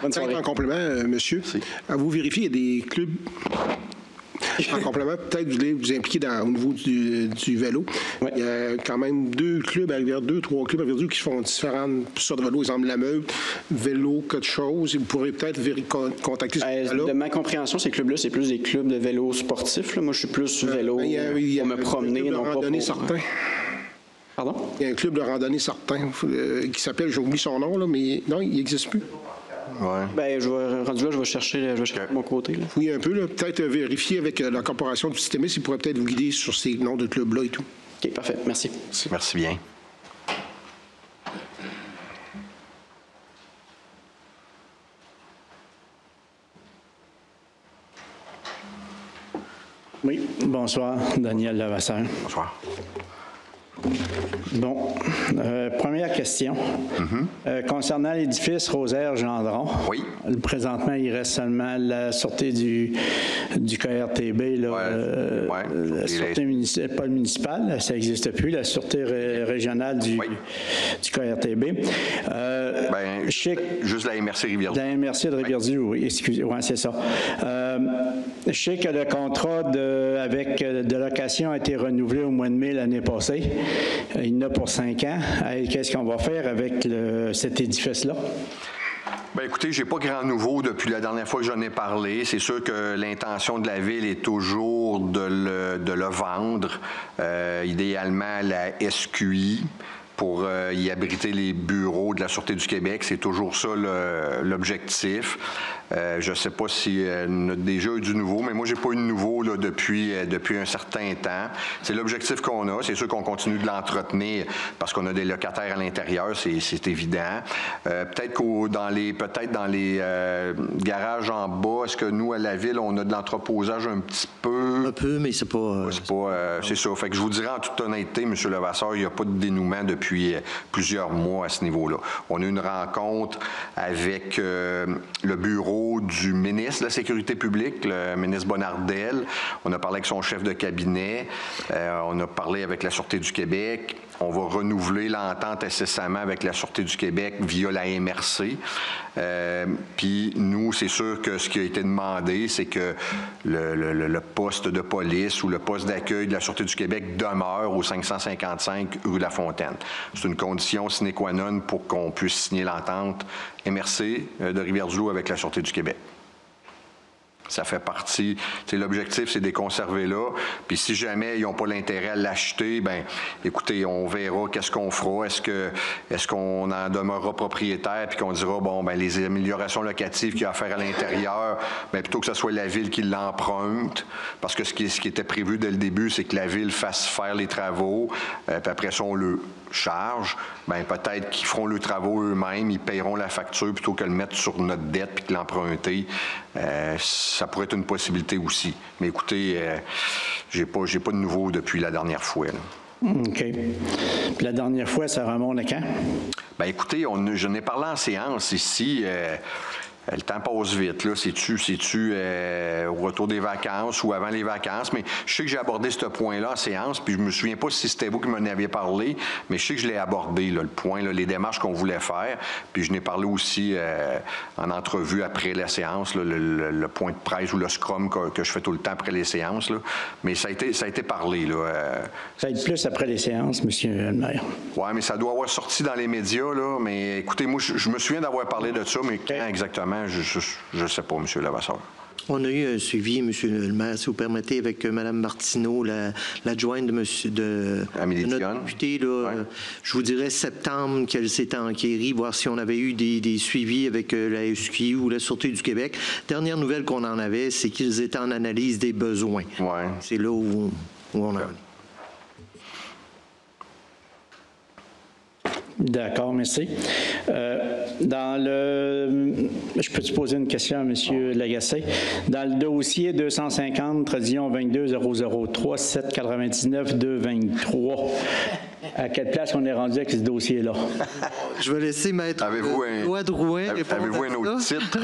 Bonne soirée. En complément, monsieur, à vous vérifier, il y a des clubs. En complément, peut-être vous voulez vous impliquer au niveau du vélo. Ouais. Il y a quand même 2 clubs à Rivière-du-Loup, 3 clubs à Rivière-du-Loup qui font différentes sortes de vélos. Exemple, la Meule, vélo, quelque chose. Vous pourrez peut-être contacter ce club-là. De ma compréhension, ces clubs-là, c'est plus des clubs de vélo sportifs. Là. Moi, je suis plus vélo pour me promener, non pas pour... Pardon? Il y a un club de randonnée certain qui s'appelle, j'oublie son nom, là, mais non, il n'existe plus. Ouais. Ben, rendu là, je vais chercher de mon côté. Là. Oui, un peu, là. Peut-être vérifier avec la corporation du système, ils pourraient peut-être vous guider sur ces noms de clubs-là et tout. OK, parfait. Merci. Merci bien. Oui, bonsoir, Daniel Lavasseur. Bonsoir. Bon, première question. Concernant l'édifice Rosaire-Gendron, oui. Présentement, il reste seulement la sortie du KRTB, là, la sûreté pas municipale, ça n'existe plus, la sûreté régionale du KRTB. Juste la MRC Rivière-du-Loup. La MRC de Rivière-du-Loup, oui, excusez, oui, c'est ça. Je sais que le contrat avec de location a été renouvelé au mois de mai l'année passée. Il y en a pour 5 ans. Qu'est-ce qu'on va faire avec cet édifice-là? Bien, écoutez, j'ai pas grand nouveau depuis la dernière fois que j'en ai parlé. C'est sûr que l'intention de la Ville est toujours de le vendre, idéalement à la SQI, pour y abriter les bureaux de la Sûreté du Québec. C'est toujours ça l'objectif. Je ne sais pas si on a déjà eu du nouveau, mais moi, j'ai pas eu de nouveau là, depuis un certain temps. C'est l'objectif qu'on a. C'est sûr qu'on continue de l'entretenir parce qu'on a des locataires à l'intérieur, c'est évident. Peut-être dans les garages en bas, est-ce que nous, à la Ville, on a de l'entreposage un petit peu? Un peu, mais c'est pas... c'est ça. Fait que je vous dirais en toute honnêteté, M. Levasseur, il n'y a pas de dénouement depuis plusieurs mois à ce niveau-là. On a eu une rencontre avec le bureau du ministre de la Sécurité publique, le ministre Bonnardel. On a parlé avec son chef de cabinet. On a parlé avec la Sûreté du Québec. On va renouveler l'entente incessamment avec la Sûreté du Québec via la MRC. Puis nous, c'est sûr que ce qui a été demandé, c'est que le poste de police ou le poste d'accueil de la Sûreté du Québec demeure au 555 rue La Fontaine. C'est une condition sine qua non pour qu'on puisse signer l'entente MRC de Rivière-du-Loup avec la Sûreté du Québec. Ça fait partie. L'objectif, c'est de les conserver là. Puis si jamais ils n'ont pas l'intérêt à l'acheter, bien, écoutez, on verra qu'est-ce qu'on fera. Est-ce qu'on en demeurera propriétaire puis qu'on dira, bon, bien, les améliorations locatives qu'il y a à faire à l'intérieur, bien, plutôt que ce soit la Ville qui l'emprunte, parce que ce qui était prévu dès le début, c'est que la Ville fasse faire les travaux, puis après ça, on le charge, bien, peut-être qu'ils feront les travaux eux-mêmes, ils paieront la facture plutôt que le mettre sur notre dette puis que l'emprunter. Ça pourrait être une possibilité aussi. Mais écoutez, j'ai pas de nouveau depuis la dernière fois. Là. OK. Puis la dernière fois, ça remonte à quand? Bien, écoutez, je n'ai parlé en séance ici. Le temps passe vite, là. C'est-tu au retour des vacances ou avant les vacances? Mais je sais que j'ai abordé ce point-là en séance, puis je me souviens pas si c'était vous qui m'en aviez parlé, mais je sais que je l'ai abordé, là, le point, là, les démarches qu'on voulait faire. Puis je n'ai parlé aussi en entrevue après la séance, là, le point de presse ou le scrum que je fais tout le temps après les séances. Là. Mais ça a été parlé. Là, ça va être plus après les séances, M. le maire. Oui, mais ça doit avoir sorti dans les médias. Là. Mais écoutez, moi, je me souviens d'avoir parlé de ça, mais quand exactement? Je ne sais pas, M. Lavasseur. On a eu un suivi, M. le maire, si vous permettez, avec Mme Martineau, l'adjointe de notre député. Là, je vous dirais septembre qu'elle s'est enquérie, voir si on avait eu des suivis avec la SQI ou la Sûreté du Québec. Dernière nouvelle qu'on en avait, c'est qu'ils étaient en analyse des besoins. Ouais. C'est là où on en est. D'accord, merci. Je peux te poser une question à M. Lagacé. Dans le dossier 250-22-003-799-223, À quelle place on est rendu avec ce dossier-là? Je vais laisser Maître Loi Drouin répondre. Avez-vous un autre titre?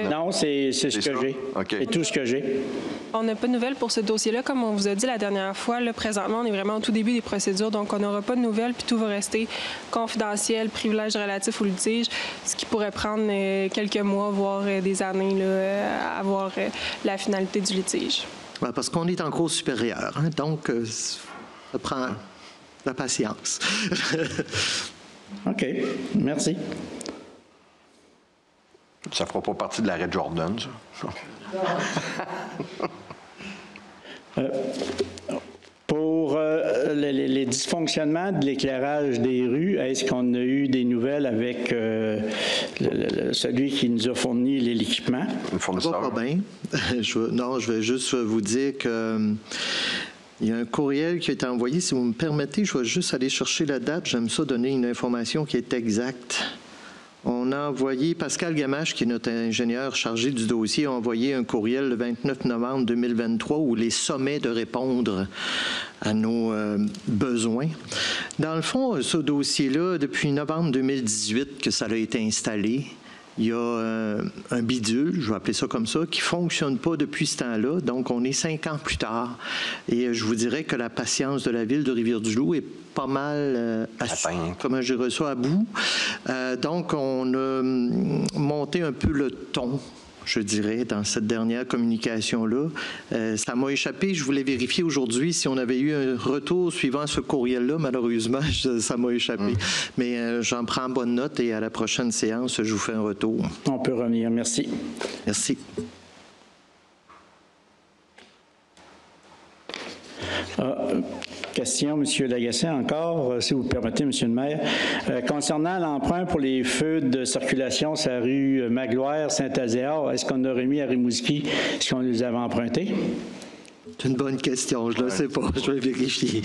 Non, c'est ce que j'ai. Okay. C'est tout ce que j'ai. On n'a pas de nouvelles pour ce dossier-là. Comme on vous a dit la dernière fois, là, présentement, on est vraiment au tout début des procédures, donc on n'aura pas de nouvelles, puis tout va rester confidentiel, privilège relatif au litige, ce qui pourrait prendre quelques mois, voire des années, là, à voir la finalité du litige. Ouais, parce qu'on est en cours supérieure, hein, donc ça prend la patience. OK. Merci. Ça ne fera pas partie de l'arrêt de Jordan, ça. Pour les dysfonctionnements de l'éclirage des rues, est-ce qu'on a eu des nouvelles avec celui qui nous a fourni l'équipement? Le fournisseur. Pas bien. Je vais juste vous dire que il y a un courriel qui a été envoyé. Si vous me permettez, je vais juste aller chercher la date. J'aime ça donner une information qui est exacte. On a envoyé, Pascal Gamache, qui est notre ingénieur chargé du dossier, a envoyé un courriel le 29 novembre 2023 où les sommets de répondre à nos besoins. Dans le fond, ce dossier-là, depuis novembre 2018 que ça a été installé, il y a un bidule, je vais appeler ça comme ça, qui ne fonctionne pas depuis ce temps-là. Donc, on est 5 ans plus tard. Et je vous dirais que la patience de la Ville de Rivière-du-Loup est pas mal comment je dirais ça, à bout. Donc, on a monté un peu le ton, je dirais, dans cette dernière communication-là. Ça m'a échappé. Je voulais vérifier aujourd'hui si on avait eu un retour suivant ce courriel-là. Malheureusement, ça m'a échappé. Mais j'en prends bonne note et à la prochaine séance, je vous fais un retour. On peut revenir. Merci. Merci. Question, M. Lagacé, encore, si vous permettez, M. le maire. Concernant l'emprunt pour les feux de circulation sur la rue Magloire, Saint-Azéard, est-ce qu'on a remis à Rimouski ce qu'on nous avait emprunté? C'est une bonne question. Je ne le sais pas. Je vais vérifier.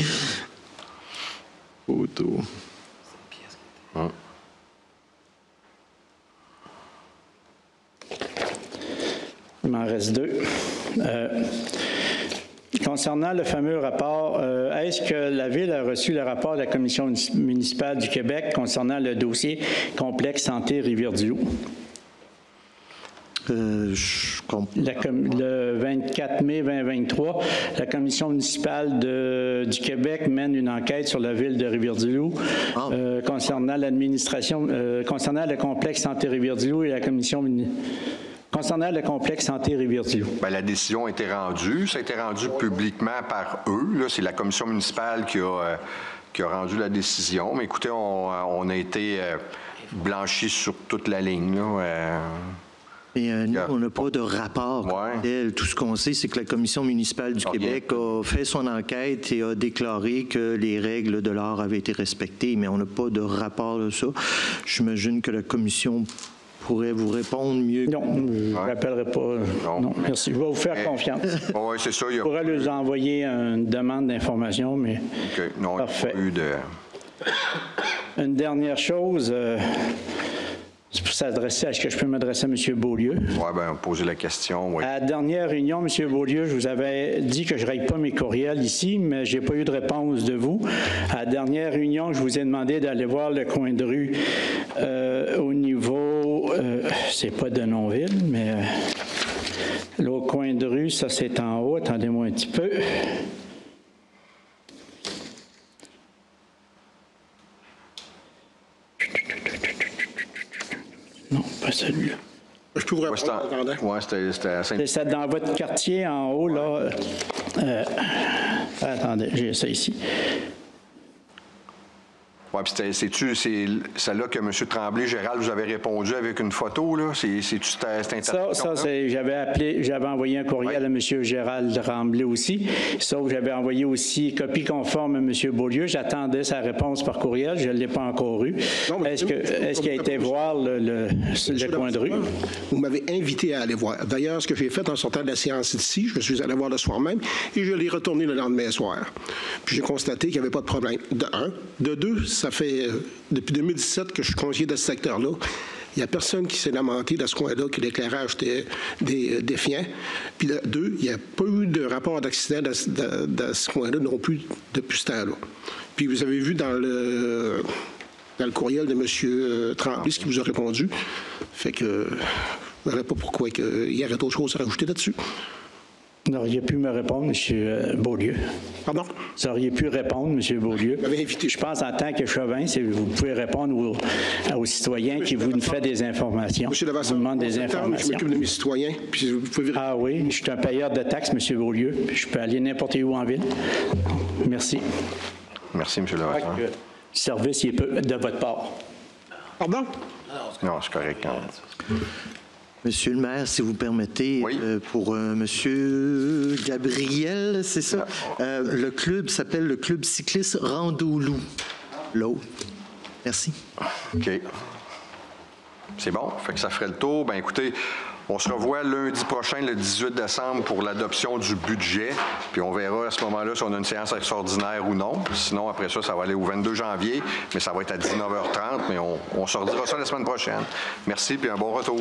Photo. Il m'en reste 2. Concernant le fameux rapport, est-ce que la Ville a reçu le rapport de la Commission municipale du Québec concernant le dossier complexe santé Rivière-du-Loup? Le 24 mai 2023, la Commission municipale du Québec mène une enquête sur la Ville de Rivière-du-Loup concernant l'administration, concernant le complexe santé Rivière-du-Loup et la Commission concernant le complexe santé Rivière-du-Loup. Bien, la décision a été rendue. Ça a été rendu publiquement par eux. C'est la commission municipale qui a rendu la décision. Mais écoutez, on a été blanchis sur toute la ligne. Et nous, on n'a pas de rapport. Ouais. Tout ce qu'on sait, c'est que la Commission municipale du Québec a fait son enquête et a déclaré que les règles de l'art avaient été respectées, mais on n'a pas de rapport de ça. J'imagine que la Commission pourrait vous répondre mieux. Non, je ne rappellerai pas. Non, merci. Je vais vous faire confiance. Oui, c'est ça. Je pourrais leur envoyer une demande d'information, mais non, parfait. Il n'y a pas eu de... Une dernière chose, c'est pour s'adresser, est-ce que je peux m'adresser à M. Beaulieu? Oui, bien, poser la question, oui. À la dernière réunion, M. Beaulieu, je vous avais dit que je ne règle pas mes courriels ici, mais je n'ai pas eu de réponse de vous. À la dernière réunion, je vous ai demandé d'aller voir le coin de rue au niveau, c'est pas de Denonville, mais l'autre coin de rue, ça c'est en haut. Attendez-moi un petit peu. Non, pas celui-là. Je peux vous répondre. Oui, c'était assez... C'est dans votre quartier en haut, là. Attendez, j'ai ça ici. Oui, puis c'est-tu celle-là que M. Tremblay, Gérald, vous avez répondu avec une photo, là? C'est-tu cette intervention-là? Ça, j'avais envoyé un courriel à M. Gérald Tremblay aussi, sauf que j'avais envoyé aussi copie conforme à M. Beaulieu. J'attendais sa réponse par courriel, je ne l'ai pas encore eue. Est-ce qu'il a été voir le coin de rue? Vous m'avez invité à aller voir. D'ailleurs, ce que j'ai fait en sortant de la séance ici, je me suis allé voir le soir même et je l'ai retourné le lendemain soir. Puis j'ai constaté qu'il n'y avait pas de problème. De un. De deux, ça fait depuis 2017 que je suis conseiller de ce secteur-là. Il n'y a personne qui s'est lamenté dans ce coin-là que l'éclairage était défiant. Puis là, 2, il n'y a pas eu de rapport d'accident dans ce coin-là non plus depuis ce temps-là. Puis vous avez vu dans le courriel de M. Tremblay ce qui vous a répondu. Fait que je ne verrais pas pourquoi il y aurait d'autres choses à rajouter là-dessus. Vous auriez pu me répondre, M. Beaulieu. Pardon? Vous auriez pu répondre, M. Beaulieu. Vous m'avez invité. Je pense en tant que chauvin, vous pouvez répondre aux citoyens qui vous fait des informations. M. Levasseur, vous demande des je informations. m'occupe de mes citoyens. Puis vous pouvez vérifier. Ah oui, je suis un payeur de taxes, M. Beaulieu. Je peux aller n'importe où en ville. Merci. Merci, M. Levasseur. Le service il est peu de votre part. Pardon? Non, c'est correct. Non. Monsieur le maire, si vous permettez, Oui. pour Monsieur Gabriel, c'est ça? Le club s'appelle le Club cycliste Randoulou. L'autre. Merci. OK. C'est bon. Fait que ça ferait le tour. Ben écoutez, on se revoit lundi prochain, le 18 décembre, pour l'adoption du budget. Puis on verra à ce moment-là si on a une séance extraordinaire ou non. Sinon, après ça, ça va aller au 22 janvier, mais ça va être à 19h30. Mais on se redira ça la semaine prochaine. Merci, puis un bon retour.